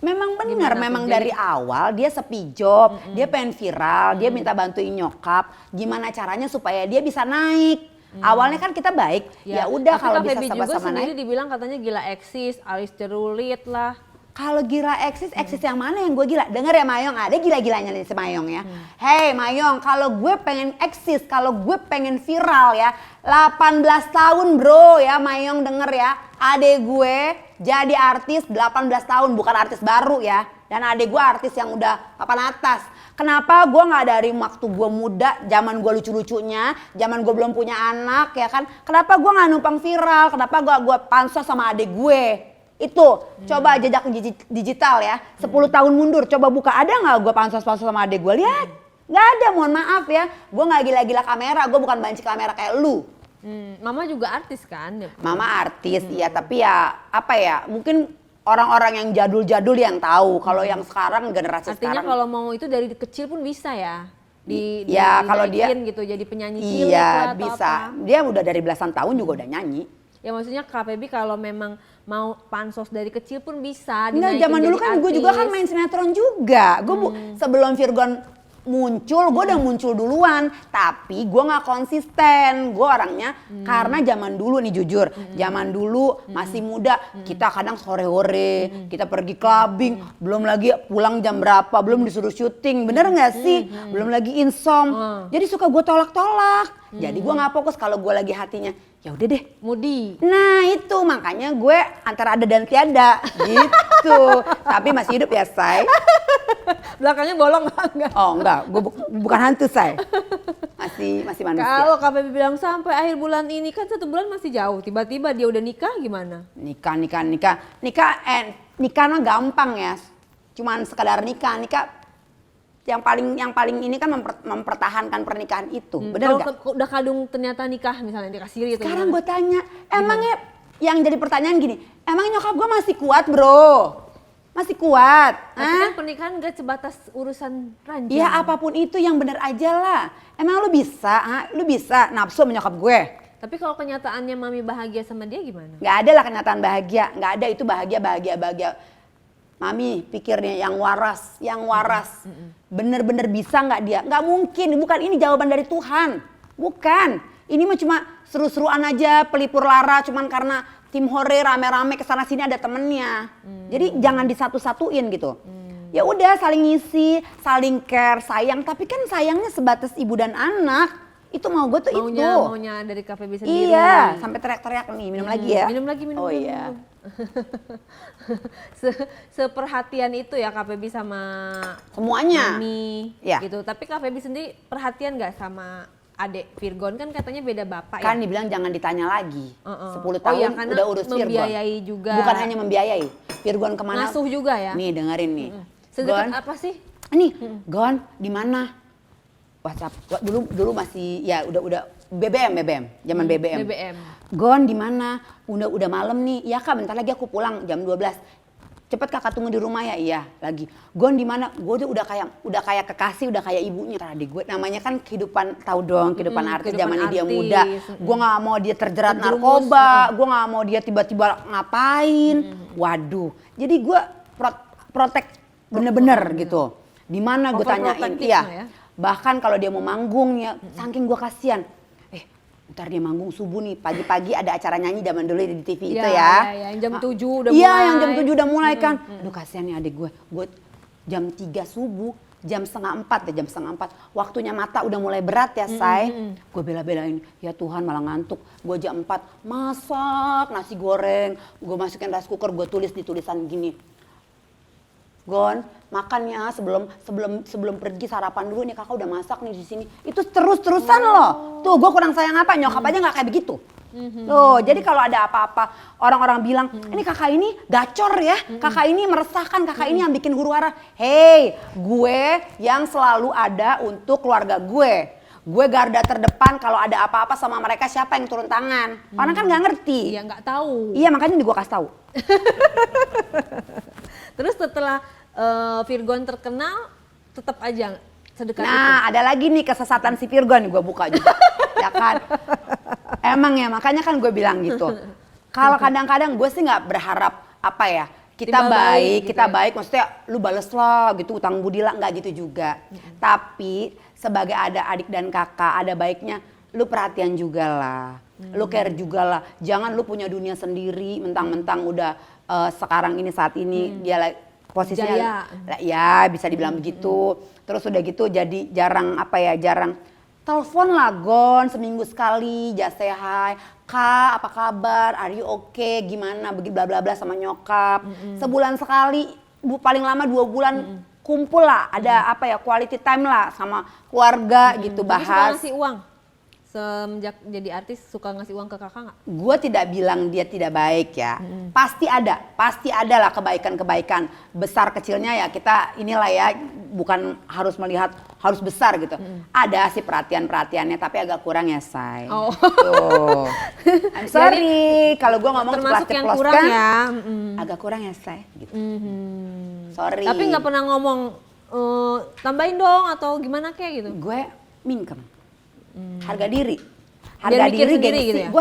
Memang benar, memang dari awal dia sepi job, dia pengen viral, dia minta bantuin nyokap. Gimana caranya supaya dia bisa naik? Awalnya kan kita baik, ya udah kalau bisa sama-sama naik. Tapi Kak Feby juga dibilang katanya gila eksis, alis cerulit lah. Kalau gila eksis yang mana yang gue gila? Dengar ya Mayong, ada gila-gilanya nih si Mayong ya. Hey Mayong, kalau gue pengen eksis, kalau gue pengen viral ya, 18 tahun bro ya Mayong denger ya. Adek gue jadi artis 18 tahun, bukan artis baru ya. Dan adek gue artis yang udah papan atas. Kenapa gue gak dari waktu gue muda, zaman gue lucu-lucunya, zaman gue belum punya anak ya kan. Kenapa gue gak numpang viral, kenapa gue pansos sama adek gue. Itu, coba jejak digital ya, 10 tahun mundur, coba buka, ada gak gue pansos-pansos sama adek gue? Lihat, gak ada, mohon maaf ya. Gue gak gila-gila kamera, gue bukan banci kamera kayak lu. Mama juga artis kan? Mama artis, iya tapi ya apa ya, mungkin orang-orang yang jadul-jadul yang tahu. Kalau yang sekarang, generasi artinya sekarang. kalau mau itu dari kecil pun bisa ya? Ya kalau dia gitu, jadi penyanyi cilik iya lah, bisa, apa. dia udah dari belasan tahun juga udah nyanyi. Ya maksudnya Kak Feby kalau memang mau pansos dari kecil pun bisa. Enggak, zaman dulu kan gue juga kan main sinetron juga. Gue sebelum Virgon muncul, gue udah muncul duluan. Tapi gue gak konsisten. Gue orangnya karena zaman dulu nih jujur. Zaman dulu masih muda, kita kadang sore-sore, kita pergi clubbing. Belum lagi pulang jam berapa, belum disuruh syuting. Bener gak sih? Belum lagi insom. Jadi suka gue tolak-tolak. Jadi gue gak fokus kalau gue lagi hatinya. Ya udah deh, Mudi. Nah itu makanya gue antara ada dan tiada gitu. Tapi masih hidup ya Say. Belakangnya bolong enggak? Oh enggak, gue bukan hantu Say. Masih manusia. Kalau Kak Feby bilang sampai akhir bulan ini kan 1 bulan masih jauh. Tiba-tiba dia udah nikah gimana? Nikah mah gampang ya. Cuman sekadar nikah. Yang paling ini kan mempertahankan pernikahan itu. Bener gak? Kalau udah kadung ternyata nikah misalnya nikah siri itu. Sekarang gue tanya, emangnya yang jadi pertanyaan gini, emangnya nyokap gue masih kuat bro? Masih kuat? Tapi kan pernikahan gak sebatas urusan ranjang. Ya apapun itu yang bener aja lah. Emang lu bisa? Lu bisa nafsu sama nyokap gue? Tapi kalau kenyataannya mami bahagia sama dia gimana? Gak ada lah kenyataan bahagia. Gak ada, itu bahagia. Mami pikirnya yang waras. Bener-bener bisa nggak dia? Nggak mungkin, bukan ini jawaban dari Tuhan. Bukan, ini mah cuma seru-seruan aja, pelipur lara cuman karena tim hore rame-rame kesana sini ada temennya. Jadi jangan disatu-satuin gitu. Ya udah saling ngisi, saling care, sayang. Tapi kan sayangnya sebatas ibu dan anak. Itu mau gue tuh maunya dari Kak Feby sendiri. Iya, sampai teriak-teriak nih, minum lagi ya. Minum lagi. Oh iya. Seperhatian itu ya Kak Feby sama semuanya. Mami ya. gitu. Tapi Kak Feby sendiri perhatian gak sama adek Virgon? Kan katanya beda bapak kan ya? dibilang jangan ditanya lagi. 10 tahun iya, udah urus Virgon. Membiayai juga. Bukan hanya membiayai. Virgon kemana? Ngasuh juga ya? Nih dengerin nih. Sedekat apa sih? Nih, Gon di mana? WhatsApp. Dulu masih ya udah BBM, zaman BBM. Gon di mana? Udah malam nih. Ya Kak, bentar lagi aku pulang jam 12. Cepet Kakak tunggu di rumah ya. Iya, lagi. Gon di mana? Gue udah kayak kekasih, udah kayak ibunya. Tadi gue namanya kan kehidupan, tahu dong, kehidupan artis zamannya dia muda. Gue nggak mau dia terjerat narkoba, gue nggak mau dia tiba-tiba ngapain. Waduh. Jadi gue protek bener-bener gitu. Di mana gue tanyain? Iya. Ya? Bahkan kalau dia mau manggung ya, saking gue kasihan. Ntar dia manggung subuh nih, pagi-pagi ada acara nyanyi zaman dulu di TV itu ya. Iya, yang jam 7 udah mulai. Iya, yang jam 7 udah mulai kan. Aduh kasihan nih adik gue. Gue jam 3 subuh jam 3:30 deh, jam 3:30. Waktunya mata udah mulai berat ya, Say. Gue bela-belain, ya Tuhan malah ngantuk. Gue jam 4 masak nasi goreng, gue masukin rice cooker, gue tulis di tulisan gini. Gon, makannya sebelum pergi sarapan dulu nih, kakak udah masak nih di sini. Itu terus-terusan loh. Tuh, gue kurang sayang apa? Nyokap aja nggak kayak begitu. Loh, jadi kalau ada apa-apa orang-orang bilang, ini kakak ini gacor ya, kakak ini meresahkan, kakak ini yang bikin huru hara. Hey, gue yang selalu ada untuk keluarga gue. Gue garda terdepan kalau ada apa-apa sama mereka, siapa yang turun tangan. Orang kan nggak ngerti. Iya, nggak tahu. Iya, makanya gue kasih tahu. Terus setelah Virgon terkenal, tetap aja sedekat itu. Nah, ada lagi nih kesesatan si Virgon nih, gue buka juga. Ya kan? Emang ya, makanya kan gue bilang gitu. Kalau kadang-kadang gue sih nggak berharap apa ya, kita Timbal baik, gitu kita ya. baik, maksudnya lu bales lah gitu, utang budi lah, nggak gitu juga. Tapi sebagai ada adik dan kakak, ada baiknya lu perhatian juga lah, lu care juga lah. Jangan lu punya dunia sendiri, mentang-mentang udah sekarang ini saat ini dia posisinya, Jaya. ya bisa dibilang begitu. Terus udah gitu jadi jarang jarang telepon lah Gon, seminggu sekali, just say hi. Kak, apa kabar? Are you okay? Gimana? Begitu bla bla bla sama nyokap. Sebulan sekali, paling lama 2 bulan kumpul lah. Ada quality time lah sama keluarga gitu, Tapi suka bahas. ngasih uang? Semenjak jadi artis suka ngasih uang ke kakak nggak? Gue tidak bilang dia tidak baik ya. Pasti ada lah kebaikan-kebaikan. Besar kecilnya ya kita inilah ya, bukan harus melihat harus besar gitu. Ada sih perhatian-perhatiannya tapi agak kurang ya, Say. Oh. Tuh. I'm sorry kalau gue ngomong Termasuk yang ceplas-ceplos kurang kan, ya. agak kurang ya, Say. Gitu. Sorry. Tapi nggak pernah ngomong tambahin dong atau gimana kayak gitu? Gue mingkem. Harga diri. Biar mikir sendiri gengsi. gitu ya? Gue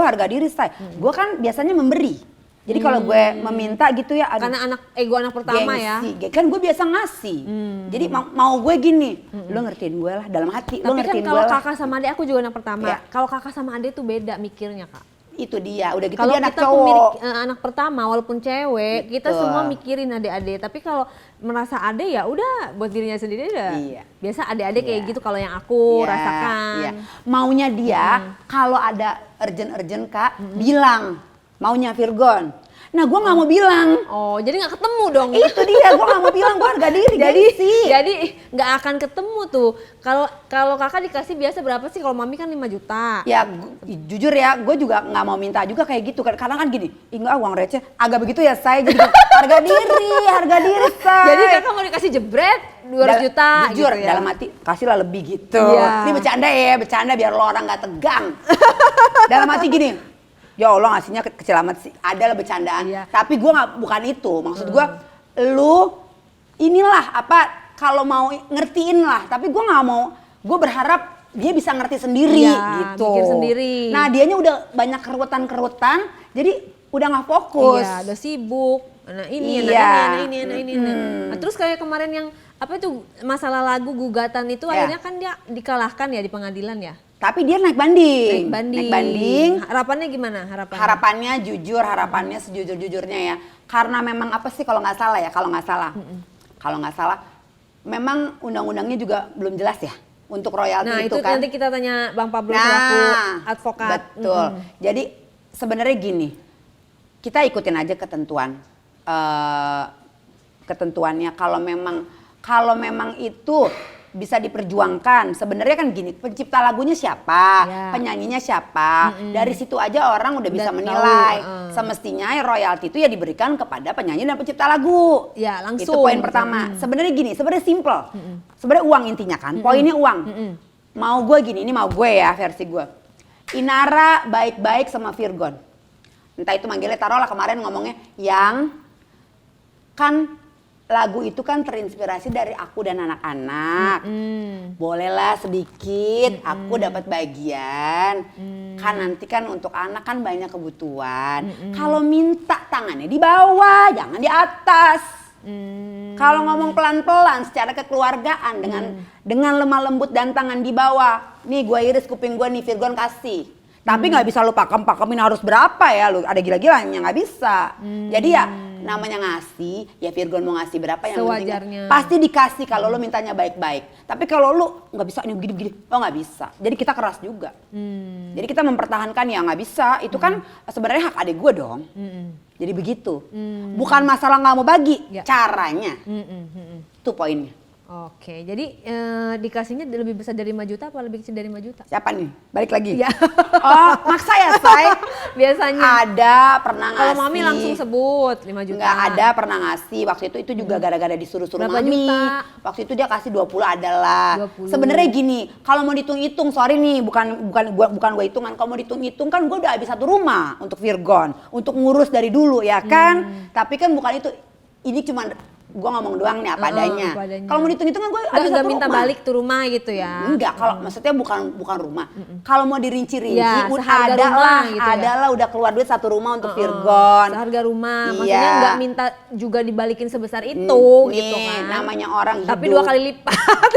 harga diri, Say. Gue kan biasanya memberi. Jadi kalau gue meminta gitu ya, aduh, Karena ego anak pertama ya. gengsi. Kan gue biasa ngasih. Jadi mau gue gini, lo ngertiin gue lah dalam hati, lo Tapi kan ngertiin gue kalau lah. kakak sama adik, aku juga anak pertama. Ya. Kalau kakak sama adik tuh beda mikirnya kak. Itu dia, udah gitu Kalau dia anak kita cowok. pemilik anak pertama walaupun cewek, kita Betul. semua mikirin adik-adik. Tapi kalau merasa adik ya udah buat dirinya sendiri udah. Iya. Biasa adik-adik kayak Iya. gitu kalau yang aku Iya, rasakan. iya. Maunya dia kalau ada urgent Kak, bilang. Maunya Virgon. Nah gue nggak mau bilang. Oh, jadi nggak ketemu dong. Itu dia, gue nggak mau bilang, gue harga diri. Jadi nggak akan ketemu tuh. Kalau kakak dikasih biasa berapa sih? Kalau mami kan 5 juta. Ya jujur ya, gue juga nggak mau minta juga kayak gitu. Karena kan gini, enggak uang receh, agak begitu ya Say. Jadi harga diri Say. Jadi kakak mau dikasih jebret 200 juta jujur, gitu ya. dalam hati kasihlah lebih gitu. Iya. Ini bercanda biar lo orang nggak tegang. Dalam hati gini, ya Allah ngasihnya kecil amat sih, ada lah bercandaan. Iya. Tapi gue bukan itu, maksud gue lu inilah kalau mau ngertiin lah. Tapi gue nggak mau, gue berharap dia bisa ngerti sendiri Iya, gitu. mikir sendiri. Nah dianya udah banyak kerutan, jadi udah nggak fokus. Iya, udah sibuk. Nah ini, Iya. nah ini. Nah, terus kayak kemarin yang apa itu masalah lagu gugatan itu Ya. akhirnya kan dia dikalahkan ya di pengadilan ya. Tapi dia naik banding. Naik banding. Naik banding. Harapannya gimana? Harapannya Harapannya sejujur-jujurnya ya. Karena memang apa sih kalau nggak salah, memang undang-undangnya juga belum jelas ya untuk royalti Nah itu itu kan. nanti kita tanya Bang Pablo selaku advokat. Betul. Jadi sebenarnya gini, kita ikutin aja ketentuannya. Kalau memang itu bisa diperjuangkan. Sebenarnya kan gini, pencipta lagunya siapa, Ya. penyanyinya siapa. Dari situ aja orang udah bisa Udah menilai. tahu, Semestinya royalti itu ya diberikan kepada penyanyi dan pencipta lagu. Ya, langsung. Itu poin pertama. Sebenarnya gini, sebenarnya simple. Sebenarnya uang intinya kan. Poinnya uang. Mau gue gini, ini mau gue ya versi gue. Inara baik-baik sama Virgon. Entah itu manggilnya, taruhlah kemarin ngomongnya yang kan lagu itu kan terinspirasi dari aku dan anak-anak. Bolehlah sedikit, aku dapat bagian. Kan nanti kan untuk anak kan banyak kebutuhan. Kalau minta tangannya di bawah, jangan di atas. Kalau ngomong pelan-pelan secara kekeluargaan dengan lemah lembut dan tangan di bawah. Nih gue iris kuping gue nih, Virgon kasih. Tapi nggak bisa lu pakemin harus berapa ya, lu ada gila-gilanya nggak bisa. Jadi ya Namanya ngasih, ya Virgon mau ngasih berapa yang penting Sewajarnya. pasti dikasih kalau lo mintanya baik-baik. Tapi kalau lo nggak bisa ini begini-begini, lo nggak bisa. Jadi kita keras juga. Jadi kita mempertahankan ya nggak bisa. Itu kan sebenarnya hak adik gue dong. Jadi begitu. Bukan masalah nggak mau bagi, Ya. caranya. Itu poinnya. Oke, jadi dikasihnya lebih besar dari 5 juta apa lebih kecil dari 5 juta? Siapa nih? Balik lagi. Ya. Oh, maksa ya, Say? Biasanya. Ada, pernah ngasih. Kalau mami langsung sebut 5 juta. Nggak ada, pernah ngasih. Waktu itu juga gara-gara disuruh-suruh Berapa mami. juta? Waktu itu dia kasih 20 adalah. 20. Sebenarnya gini, kalau mau dihitung-hitung, sorry nih, bukan gue hitungan. Kalau mau dihitung-hitung kan gue udah habis satu rumah untuk Virgon, untuk ngurus dari dulu ya kan. Tapi kan bukan itu. Ini cuma gue ngomong doang nih apa adanya. Kalau mau dihitung-hitung kan gue habis Nggak satu minta rumah. balik tuh rumah gitu ya? Enggak, kalau maksudnya bukan rumah. Kalau mau dirinci-rinci, Ya, udah seharga ada rumah lah, gitu ya. ada lah udah keluar duit satu rumah untuk Virgon. Seharga rumah, Iya. maksudnya nggak minta juga dibalikin sebesar itu Nih, gitu kan? namanya orang hidup. Tapi 2 kali lipat.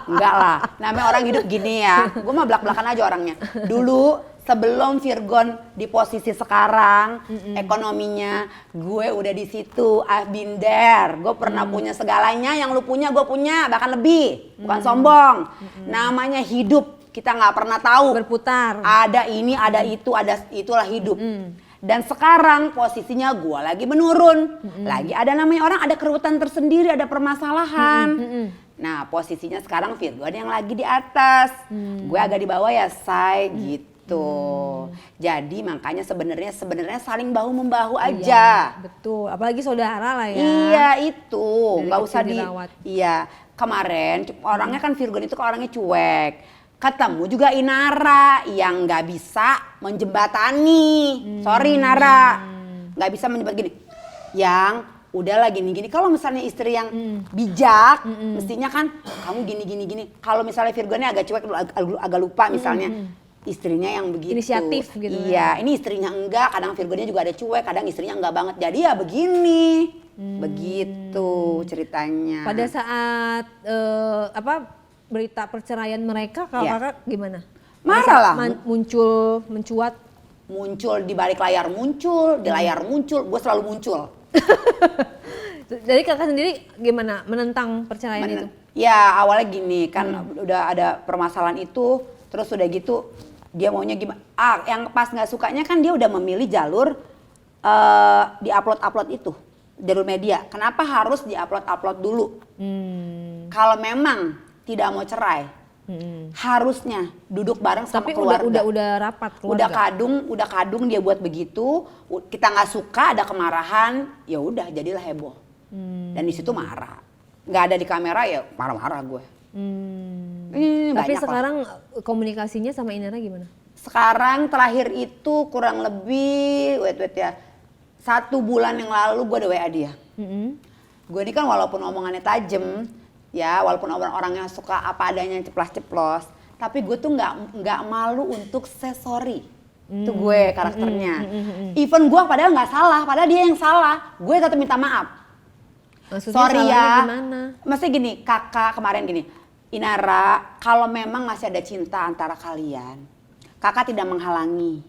Enggak lah, namanya orang hidup gini ya. Gue mah belak-belakan aja orangnya. Dulu sebelum Virgon di posisi sekarang, ekonominya gue udah di situ. I've been there. Gue pernah punya segalanya, yang lu punya gue punya, bahkan lebih. Bukan sombong. Namanya hidup, kita nggak pernah tahu. Berputar. Ada ini, ada itu, ada itulah hidup. Dan sekarang posisinya gue lagi menurun. Lagi ada namanya orang, ada keruwetan tersendiri, ada permasalahan. Nah posisinya sekarang Virgon yang lagi di atas. Gue agak di bawah ya, Say, gitu. Jadi makanya sebenarnya saling bahu membahu aja. Iya, betul, apalagi saudara lah ya. Iya itu, Dari nggak kecil usah dirawat. Iya, kemarin orangnya kan Virgon itu orangnya cuek. Ketemu juga Inara yang nggak bisa menjembatani. Sorry Nara, nggak bisa menjembatani gini. Yang udahlah gini-gini. Kalau misalnya istri yang bijak, mestinya kan kamu gini. Kalau misalnya Virgonnya agak cuek, agak lupa misalnya. Istrinya yang begitu. Inisiatif gitu. Iya, ini istrinya enggak, kadang Virgonnya juga ada cuek, kadang istrinya enggak banget. Jadi ya begini. Begitu ceritanya. Pada saat berita perceraian mereka, kalau Iya. kakak gimana? Marah lah. Muncul, mencuat. Muncul di balik layar muncul, di layar muncul, gue selalu muncul. Dari kakak sendiri gimana menentang perceraian itu? Ya awalnya gini, kan udah ada permasalahan itu, terus udah gitu dia maunya gimana? Yang pas nggak sukanya kan dia udah memilih jalur di upload itu, jalur media. Kenapa harus di upload dulu? Kalau memang tidak mau cerai, harusnya duduk bareng sama Tapi keluarga. udah rapat keluarga. Udah kadung dia buat begitu. Kita nggak suka, ada kemarahan, ya udah jadilah heboh. Dan di situ marah. Nggak ada di kamera ya marah-marah gue. Tapi Banyak sekarang komunikasinya sama Inara gimana? Sekarang terakhir itu kurang lebih, wait ya, 1 bulan yang lalu gue ada WA dia. Gue ini kan walaupun omongannya tajem, ya walaupun orangnya suka apa adanya ceplas-ceplos, tapi gue tuh nggak malu untuk say sorry. Itu gue karakternya. Even gue padahal nggak salah, padahal dia yang salah, gue tetap minta maaf. Maksudnya Sorry salahnya ya, gimana? maksudnya gini, kakak kemarin gini, Inara, kalau memang masih ada cinta antara kalian, kakak tidak menghalangi.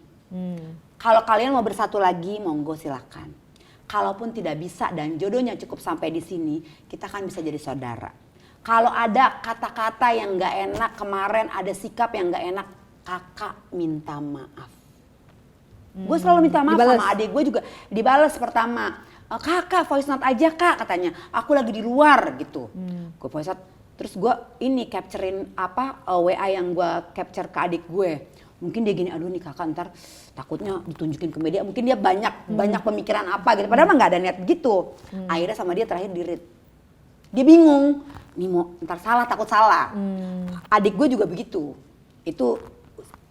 Kalau kalian mau bersatu lagi, monggo silakan. Kalaupun tidak bisa dan jodohnya cukup sampai di sini, kita kan bisa jadi saudara. Kalau ada kata-kata yang nggak enak kemarin, ada sikap yang nggak enak, kakak minta maaf. Gue selalu minta maaf Dibales. sama adik gue juga. Dibales pertama, kakak voice note aja kak katanya. Aku lagi di luar gitu. Gue voice note, terus gue ini capturein WA yang gue capture ke adik gue. Mungkin dia gini, aduh nih kakak ntar takutnya ditunjukin ke media. Mungkin dia banyak pemikiran apa gitu. Padahal mah nggak ada niat gitu. Akhirnya sama dia terakhir di-read. Dia bingung, nih mau ntar salah, takut salah. Adik gue juga begitu. Itu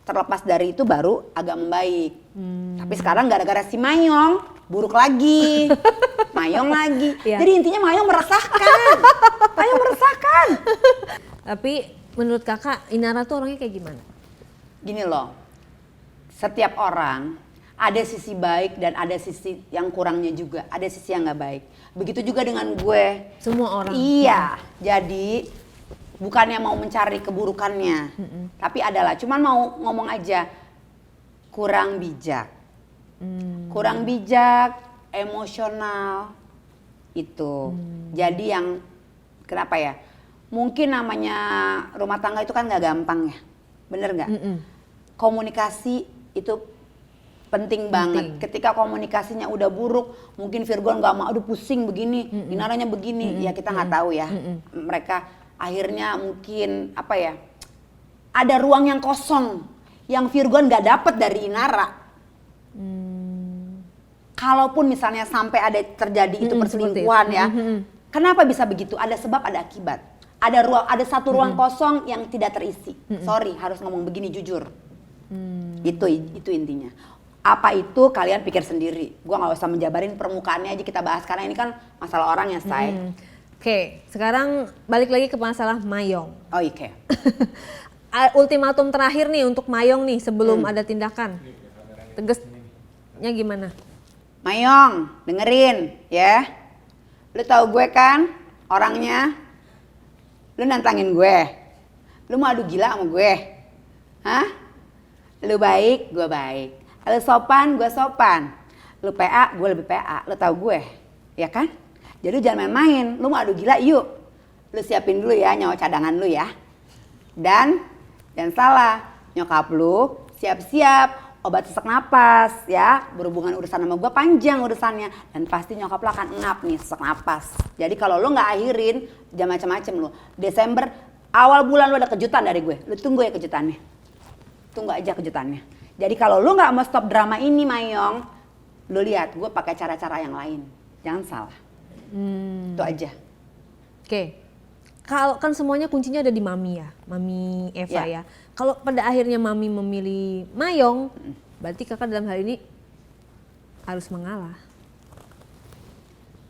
terlepas dari itu baru agak membaik. Tapi sekarang gara-gara si Mayong buruk lagi. Mayong lagi. Iya. Jadi intinya Mayong meresahkan. Mayong meresahkan. Tapi menurut kakak Inara tuh orangnya kayak gimana? Gini loh. Setiap orang ada sisi baik dan ada sisi yang kurangnya juga. Ada sisi yang nggak baik. Begitu juga dengan gue. Semua orang. Iya. Jadi bukannya mau mencari keburukannya, tapi adalah cuman mau ngomong aja kurang bijak. Kurang bijak, emosional itu. Jadi yang kenapa ya? Mungkin namanya rumah tangga itu kan nggak gampang ya, bener nggak? Komunikasi itu penting banget. Ketika komunikasinya udah buruk, mungkin Virgon nggak mau, aduh pusing begini, Inaranya begini, ya kita nggak tahu ya. Mereka akhirnya mungkin apa ya? Ada ruang yang kosong, yang Virgon nggak dapet dari Inara. Kalaupun misalnya sampai ada terjadi itu perselingkuhan ya, kenapa bisa begitu? Ada sebab, ada akibat. Ada satu ruang kosong yang tidak terisi. Sorry, harus ngomong begini jujur. Itu intinya. Apa itu kalian pikir sendiri. Gua nggak usah menjabarin permukaannya aja kita bahas karena ini kan masalah orang ya, Say. Oke, sekarang balik lagi ke masalah Mayong. Oh iya. Ultimatum terakhir nih untuk Mayong nih sebelum ada tindakan. Tegasnya gimana? Mayong, dengerin ya. Lu tahu gue kan orangnya. Lu nantangin gue. Lu mau adu gila sama gue. Hah? Lu baik, gue baik. Lu sopan, gue sopan. Lu PA, gue lebih PA. Lu tahu gue, ya kan? Jadi lu jangan main-main. Lu mau adu gila, yuk. Lu siapin dulu ya nyawa cadangan lu ya. Dan salah, nyokap lu siap-siap obat sesak napas ya, berhubungan urusan sama gue panjang urusannya dan pasti nyokap lo akan ngap nih sesak napas. Jadi kalau lo nggak akhirin jangan macam-macam lo. Desember awal bulan lo ada kejutan dari gue, lo tunggu ya kejutannya, tunggu aja kejutannya. Jadi kalau lo nggak mau stop drama ini Mayong, lo lihat gue pakai cara-cara yang lain, jangan salah. Itu aja. Oke. Kalau kan semuanya kuncinya ada di Mami ya, Mami Eva ya. Kalau pada akhirnya Mami memilih Mayong, berarti kakak dalam hal ini harus mengalah.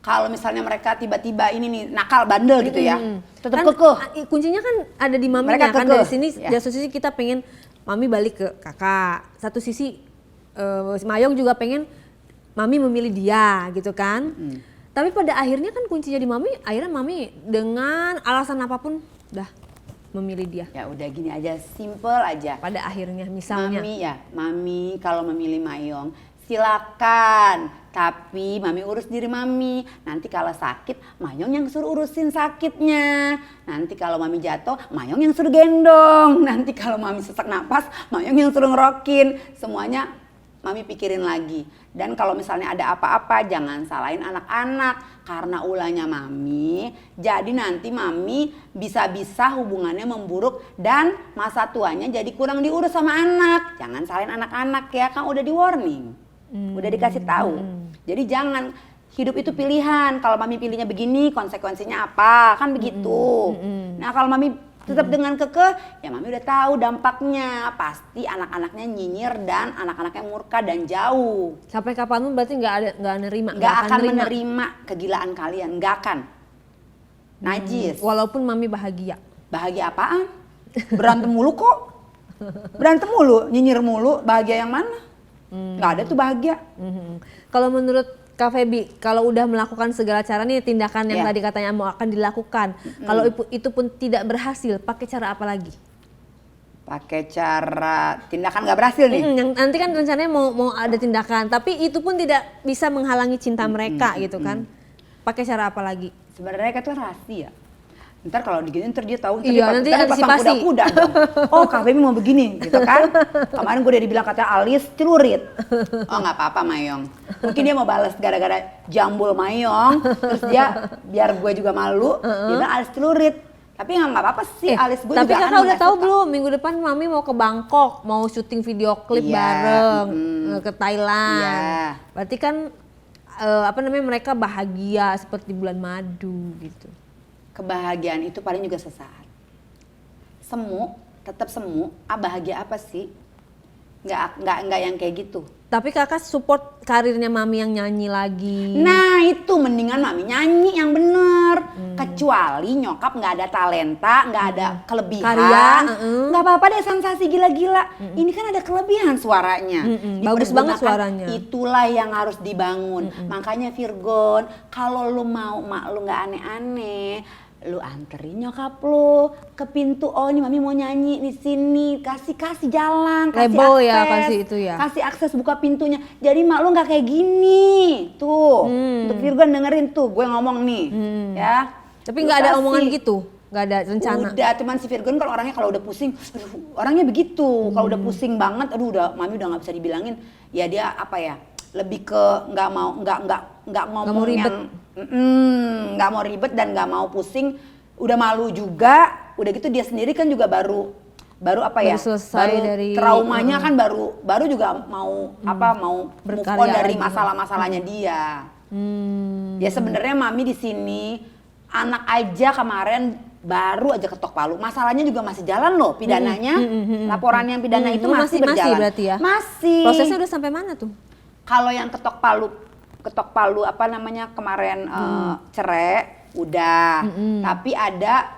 Kalau misalnya mereka tiba-tiba ini nih nakal bandel gitu ya, tetap kekeh. Kuncinya kan ada di Maminya kan dari sini. Dari satu sisi kita pengen Mami balik ke kakak, satu sisi Mayong juga pengen Mami memilih dia gitu kan. Tapi pada akhirnya kan kuncinya di Mami, akhirnya Mami dengan alasan apapun dah memilih dia. Ya udah gini aja, simple aja. Pada akhirnya misalnya. Mami kalau memilih Mayong silakan. Tapi Mami urus diri Mami. Nanti kalau sakit, Mayong yang suruh urusin sakitnya. Nanti kalau Mami jatuh, Mayong yang suruh gendong. Nanti kalau Mami sesak napas, Mayong yang suruh ngerokin. Semuanya Mami pikirin lagi. Dan kalau misalnya ada apa-apa jangan salahin anak-anak karena ulahnya Mami. Jadi nanti Mami bisa-bisa hubungannya memburuk dan masa tuanya jadi kurang diurus sama anak. Jangan salahin anak-anak ya, kan udah di warning. Udah dikasih tahu. Jadi jangan, hidup itu pilihan. Kalau Mami pilihnya begini konsekuensinya apa, kan begitu. Nah kalau Mami tetap dengan kekeh, ya Mami udah tahu dampaknya. Pasti anak-anaknya nyinyir dan anak-anaknya murka dan jauh. Sampai kapanpun berarti nggak nerima. Nggak akan menerima kegilaan kalian, nggak akan. Najis. Walaupun Mami bahagia. Bahagia apaan? Berantem mulu kok. Berantem mulu, nyinyir mulu, bahagia yang mana? Nggak ada tuh bahagia. Kalau menurut Kak Feby, kalau udah melakukan segala cara nih tindakan yang tadi katanya mau akan dilakukan, kalau itu pun tidak berhasil, pakai cara apa lagi? Pakai cara tindakan nggak berhasil nih? Nanti kan rencananya mau ada tindakan, tapi itu pun tidak bisa menghalangi cinta mereka gitu kan? Pakai cara apa lagi? Sebenarnya itu rahasia. Ntar kalau diginiin ntar dia tahu, nanti antisipasi. Kuda-kuda dong. Oh Kak Feby mau begini gitu kan. Kemarin gue udah dibilang katanya alis celurit. Oh nggak apa-apa Mayong. Mungkin dia mau balas gara-gara jambul Mayong. Terus dia biar gue juga malu, dia bilang alis celurit. Tapi nggak apa-apa sih, alis gue tapi juga kakak udah tahu belum, minggu depan Mami mau ke Bangkok, mau syuting video klip bareng ke Thailand. Berarti kan mereka bahagia seperti bulan madu gitu. Kebahagiaan itu paling juga sesaat. Semu, tetap semu. Bahagia apa sih? Nggak yang kayak gitu. Tapi kakak support karirnya Mami yang nyanyi lagi. Nah itu mendingan Mami nyanyi yang bener. Kecuali nyokap nggak ada talenta, nggak ada kelebihan. Karya, nggak apa-apa deh sensasi gila-gila. Ini kan ada kelebihan suaranya. Bagus banget suaranya. Itulah yang harus dibangun. Makanya Virgon, kalau lu mau mak lu nggak aneh-aneh, lu anterin nyokap lu ke pintu, oh ini mami mau nyanyi di sini, kasih jalan, kasih Label akses, ya, kasih itu ya. kasih akses buka pintunya. Jadi mak lu nggak kayak gini, tuh. Untuk Virgon dengerin tuh, gue ngomong nih, ya. Tapi Lu nggak ada kasih. omongan gitu, nggak ada rencana. Udah, cuman si Virgon kalau orangnya kalau udah pusing, aduh, orangnya begitu. Kalau udah pusing banget, aduh mami udah nggak bisa dibilangin. Ya dia apa ya? Lebih ke nggak ngomong mau ribet. nggak mau ribet dan nggak mau pusing, udah malu juga, udah gitu dia sendiri kan juga baru apa ya, Baru selesai dari traumanya kan baru juga mau mau move Berkarya on dari lagi. masalah-masalahnya dia. Ya sebenarnya mami di sini anak aja kemarin baru aja ketok palu, masalahnya juga masih jalan loh pidananya, laporan yang pidana itu masih berjalan. berarti ya? Masih. Prosesnya udah sampai mana tuh? Kalau yang ketok palu apa namanya kemarin cerai udah, tapi ada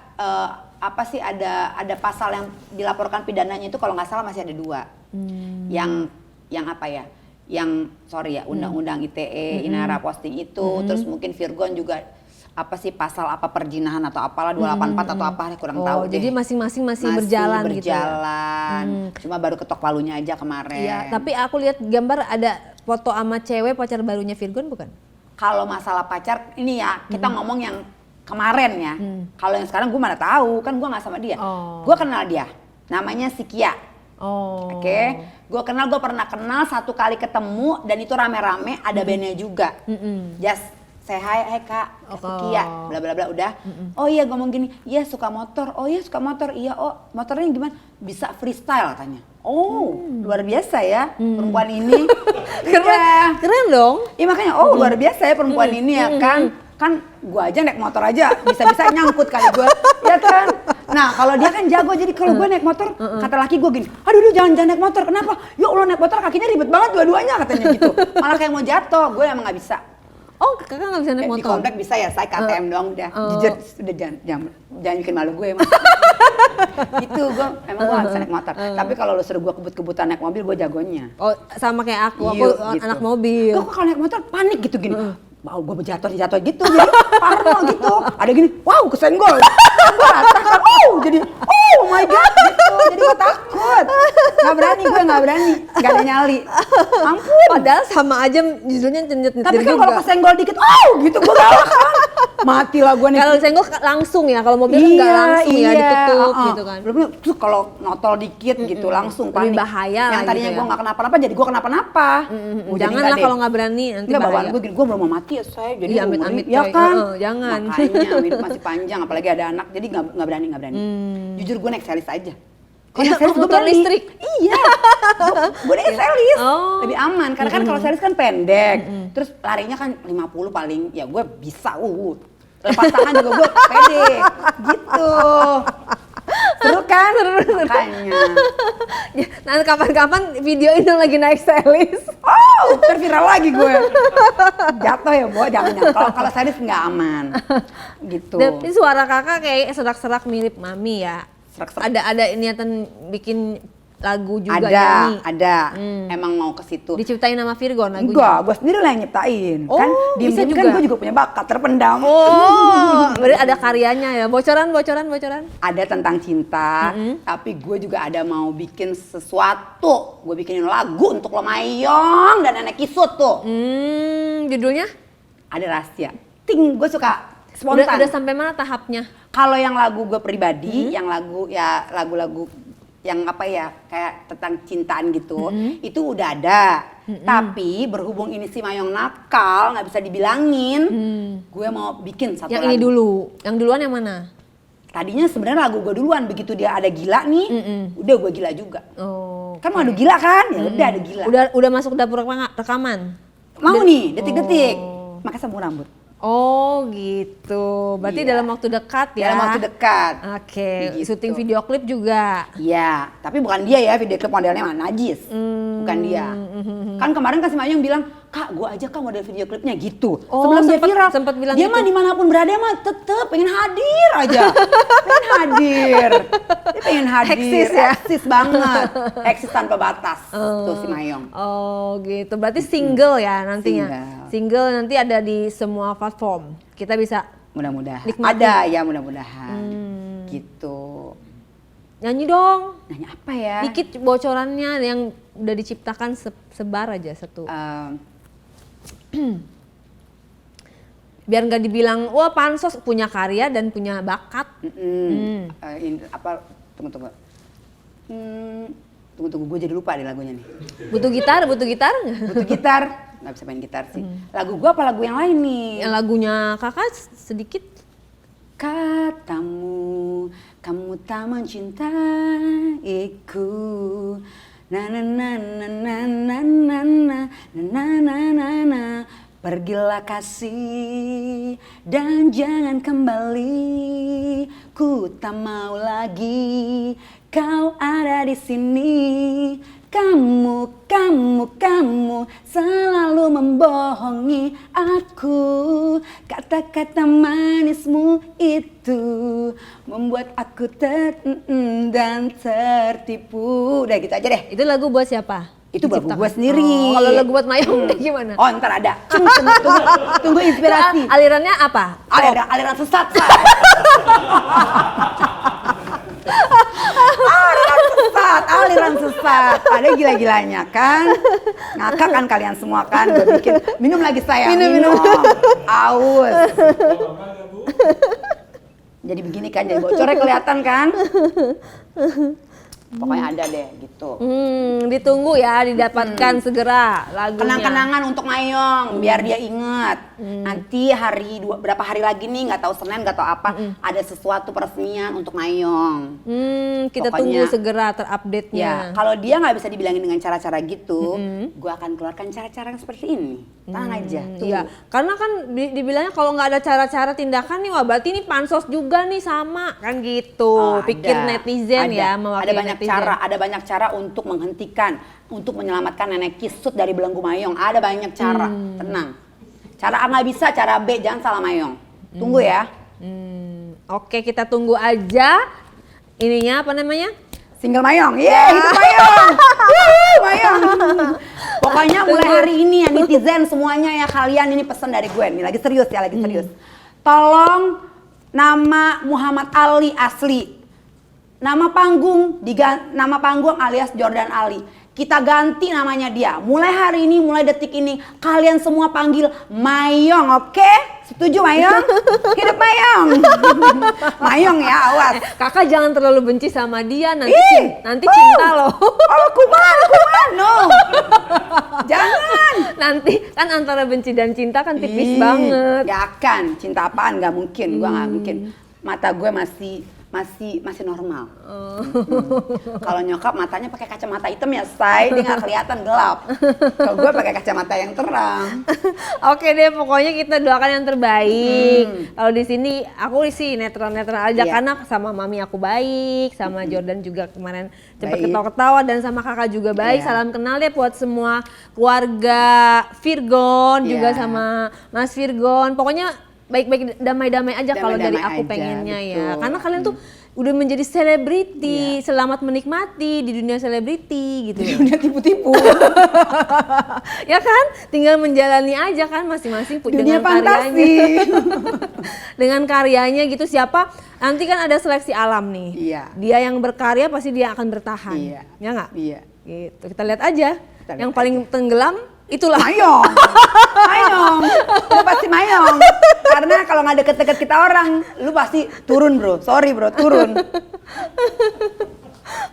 apa sih ada pasal yang dilaporkan pidananya itu kalau nggak salah masih ada 2 yang apa ya, yang sorry ya undang-undang ITE Inara posting itu, terus mungkin Virgon juga apa sih pasal apa perjinahan atau apalah 284 atau apa kurang tahu deh. Jadi masing-masing masih berjalan gitu ya? berjalan. Cuma baru ketok palunya aja kemarin. Iya, tapi aku lihat gambar ada foto sama cewek pacar barunya Virgon bukan? Kalau masalah pacar ini ya kita ngomong yang kemarin ya. Kalau yang sekarang gue mana tahu, kan gue nggak sama dia. Oh. Gue kenal dia, namanya si Kia. Oh. Oke, gue pernah kenal 1 kali ketemu dan itu rame-rame ada bandnya juga. Just say hi kak, si Kia, bla bla bla udah. Oh iya ngomong gini, iya suka motor, oh iya suka motor, iya oh motornya gimana? Bisa freestyle katanya. Oh luar biasa ya perempuan ini. Iya. Keren dong. Iya makanya luar biasa ya perempuan ini ya kan gua aja naik motor aja bisa-bisa nyangkut kali gua, ya kan. Nah kalau dia kan jago, jadi kalau gua naik motor kata laki gua gini, aduh jangan naik motor, kenapa? Ya Allah naik motor kakinya ribet banget dua-duanya katanya gitu, malah kayak mau jatuh, gue emang nggak bisa. Oh kakak nggak bisa naik Di motor? komplek bisa ya, saya KTM doang udah. Jujur udah jangan bikin malu gue emang. Gitu gue emang gue nggak bisa naik motor. Tapi kalau lo suruh gue kebut-kebutan naik mobil gue jagonya. Oh sama kayak aku Gitu. anak mobil. Gue kalau naik motor panik gitu gini. Mau gue jatuh gitu jadi parno gitu. Ada gini, wow kesenggol. Gue kan, jadi oh my god gitu. Jadi gue takut. Nggak berani, nggak ada nyali. Ampun. Padahal sama aja judulnya nyetir Tapi kan juga. kalau kesenggol dikit, gitu gue galak kan. Mati lah gue nih. Kalau senggol langsung ya, kalau mobil kan nggak langsung ya ditutup gitu kan. Belum tuh kalau notol dikit gitu langsung Lebih panik. bahaya lah Yang tadinya gitu gue ya. nggak kenapa-napa jadi gue kenapa-napa. Janganlah kalau nggak berani nanti Enggak, bawaan bahaya. gue gini, gue belum mau mati ya saya, jadi Iya, amit-amit, ya coy. kan? Jangan. Makanya hidup masih panjang, apalagi ada anak, jadi nggak berani. Jujur gue naik selis aja. Kalau naik selis gue Motor berani. listrik? Iya, gue naik selis, Oh. lebih aman. Karena kan kalau selis kan pendek, terus larinya kan 50 paling, ya gue bisa. Lepas tangan juga gue pede, gitu. Seru kan? Makanya. Nanti kapan-kapan videoin dong lagi naik selis. Terviral lagi gue. Jatuh ya, Bo, jangan. Kalau selis nggak aman. Gitu. Dan ini suara kakak kayak serak-serak mirip mami ya. Serak-serak. Ada niatan bikin lagu juga nyanyi. Ada. Emang mau ke situ. Diciptain sama Virgon lagunya. Enggak, gue sendiri lah yang nyiptain. Oh, Kan bisa diem-diem juga. kan gue juga punya bakat terpendam. Oh, berarti ada karyanya ya. Bocoran. Ada tentang cinta, tapi gue juga ada mau bikin sesuatu. Gue bikinin lagu untuk lo Mayong dan Nenek Kisut tuh. Judulnya? Ada rahasia. Ting, gue suka spontan. Udah sampai mana tahapnya? Kalau yang lagu gue pribadi, yang lagu-lagu yang apa ya kayak tentang cintaan gitu, itu udah ada. Tapi berhubung ini si Mayong nakal, nggak bisa dibilangin, gue mau bikin satu Yang lagu. ini dulu. Yang duluan yang mana? Tadinya sebenarnya lagu gue duluan, begitu dia ada gila nih, udah gue gila juga. Oh. Kan mau ada gila kan? Ya udah ada gila. Udah masuk dapur rekaman. Mau nih, detik-detik. Makanya sambung rambut. Oh gitu. Berarti Iya. dalam waktu dekat ya. Dalam waktu dekat. Oke. Begitu. Syuting video klip juga. Iya, tapi bukan dia ya, video klip modelnya mah Najis. Bukan dia. Kan kemarin kan si Mayong bilang, "Kak, gua aja Kak model video klipnya," gitu. Oh, Sebelum dia sempet- viral. sempet bilang dia gitu. mah dimanapun berada mah tetep pengen hadir aja. Pengen hadir. Dia pengen hadir. Eksis ya? Eksis banget. Eksis tanpa batas. Tuh si Mayong. Oh gitu. Berarti single ya nantinya. Single. Single nanti ada di semua platform. Kita bisa Mudah-mudahan. Nikmati. Ada ya mudah-mudahan. Gitu. Nyanyi dong. Nanya apa ya? Dikit bocorannya yang udah diciptakan sebar aja satu. Biar nggak dibilang wah pansos, punya karya dan punya bakat. Tunggu. Tunggu, gue jadi lupa deh lagunya nih. Butuh gitar nggak? Butuh gitar, nggak bisa main gitar sih. Lagu gue apa lagu yang lain nih? Yang lagunya kakak sedikit. Katamu, kamu tak mencintaiku. Na na na na na na na na na na na na. Pergilah kasih dan jangan kembali. Ku tak mau lagi kau ada di sini. Kamu selalu membohongi aku. Kata-kata manismu itu membuat aku dan tertipu. Udah gitu aja deh. Itu lagu buat siapa? Itu lagu gue sendiri. Kalau lagu buat Mayong gimana? Oh ntar ada. Tunggu inspirasi. Alirannya apa? Ada aliran sesat. Aliran sesat. Ada gila-gilanya kan. Ngakak kan kalian semua kan. Gue bikin. Minum lagi sayang. Minum. Aus. Jadi begini kan. Jadi bocornya kelihatan kan. Pokoknya ada deh gitu. Ditunggu ya, didapatkan segera lagunya. Kenang-kenangan untuk Mayong biar dia inget. Nanti berapa hari lagi nih, nggak tahu Senin nggak tahu apa, ada sesuatu peresmian untuk Mayong. Kita Pokoknya, tunggu segera terupdate-nya. Ya, kalau dia nggak bisa dibilangin dengan cara-cara gitu, gue akan keluarkan cara-cara yang seperti ini. Tenang aja. Iya, karena kan dibilangnya kalau nggak ada cara-cara tindakan nih, wah berarti ini pansos juga nih sama kan gitu. Pikir netizen ya, mewakili netizen. Ada banyak cara untuk menghentikan, untuk menyelamatkan nenek Kisut dari belenggu Mayong. Ada banyak cara, tenang. Cara A nggak bisa, cara B jangan salah Mayong. Tunggu ya. Oke, kita tunggu aja. Ininya apa namanya? Single Mayong, hidup Mayong. Mayong. Pokoknya mulai hari ini ya netizen semuanya ya kalian, ini pesan dari gue. Ini lagi serius ya, lagi serius. Tolong nama Muhammad Ali asli. Nama panggung alias Jordan Ali. Kita ganti namanya dia. Mulai hari ini, mulai detik ini, kalian semua panggil Mayong, oke? Setuju Mayong? Hidup Mayong. Mayong ya, awas. Kakak jangan terlalu benci sama dia, nanti cinta loh. Oh, kuman, no. Jangan. Nanti kan antara benci dan cinta kan tipis banget. Gak akan, cinta apaan? Gak mungkin, gue gak mungkin. Mata gue masih normal. Kalau nyokap matanya pakai kacamata hitam ya, say, dia nggak kelihatan gelap. Kalau gue pakai kacamata yang terang. Oke deh, pokoknya kita doakan yang terbaik. Kalau di sini aku sih netral-netral aja karena sama mami aku baik, sama Jordan juga kemarin cepet ketawa-ketawa dan sama kakak juga baik. Salam kenal deh buat semua keluarga Virgon juga sama Mas Virgon. Pokoknya baik-baik, damai-damai aja kalau dari aku pengennya ya. Karena kalian tuh udah menjadi selebriti, selamat menikmati di dunia selebriti gitu. Di dunia tipu-tipu. Ya kan? Tinggal menjalani aja kan masing-masing dunia dengan fantasi. karyanya. Dengan karyanya gitu, siapa nanti kan ada seleksi alam nih. Iya. Dia yang berkarya pasti dia akan bertahan. Iya. Ya nggak? Iya. Gitu. Kita lihat aja. Kita lihat yang paling tenggelam itulah Mayong. Lu pasti Mayong. Karena kalau nggak deket-deket kita orang, lu pasti turun bro. Sorry bro, turun.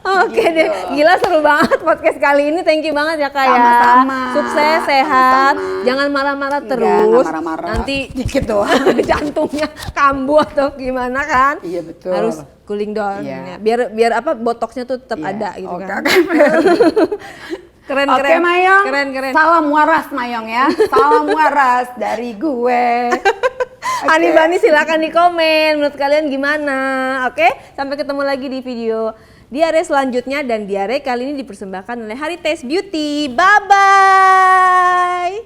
Oke Gitu. deh, gila seru banget podcast kali ini. Thank you banget ya Kak ya. Sama-sama. Sukses, sehat. Sama-sama. Jangan marah-marah Enggak, terus. nggak marah-marah. Nanti dikit doang. jantungnya kambuh atau gimana kan? Iya betul. Harus cooling down. Iya. Ya. Biar apa botoxnya tuh tetap ada gitu kan. Keren. Oke Mayong. Keren. Salam waras Mayong ya. Salam waras dari gue. Hani Bani silakan di komen menurut kalian gimana. Oke, sampai ketemu lagi di video diare selanjutnya, dan diare kali ini dipersembahkan oleh Hari Taste Beauty. Bye bye.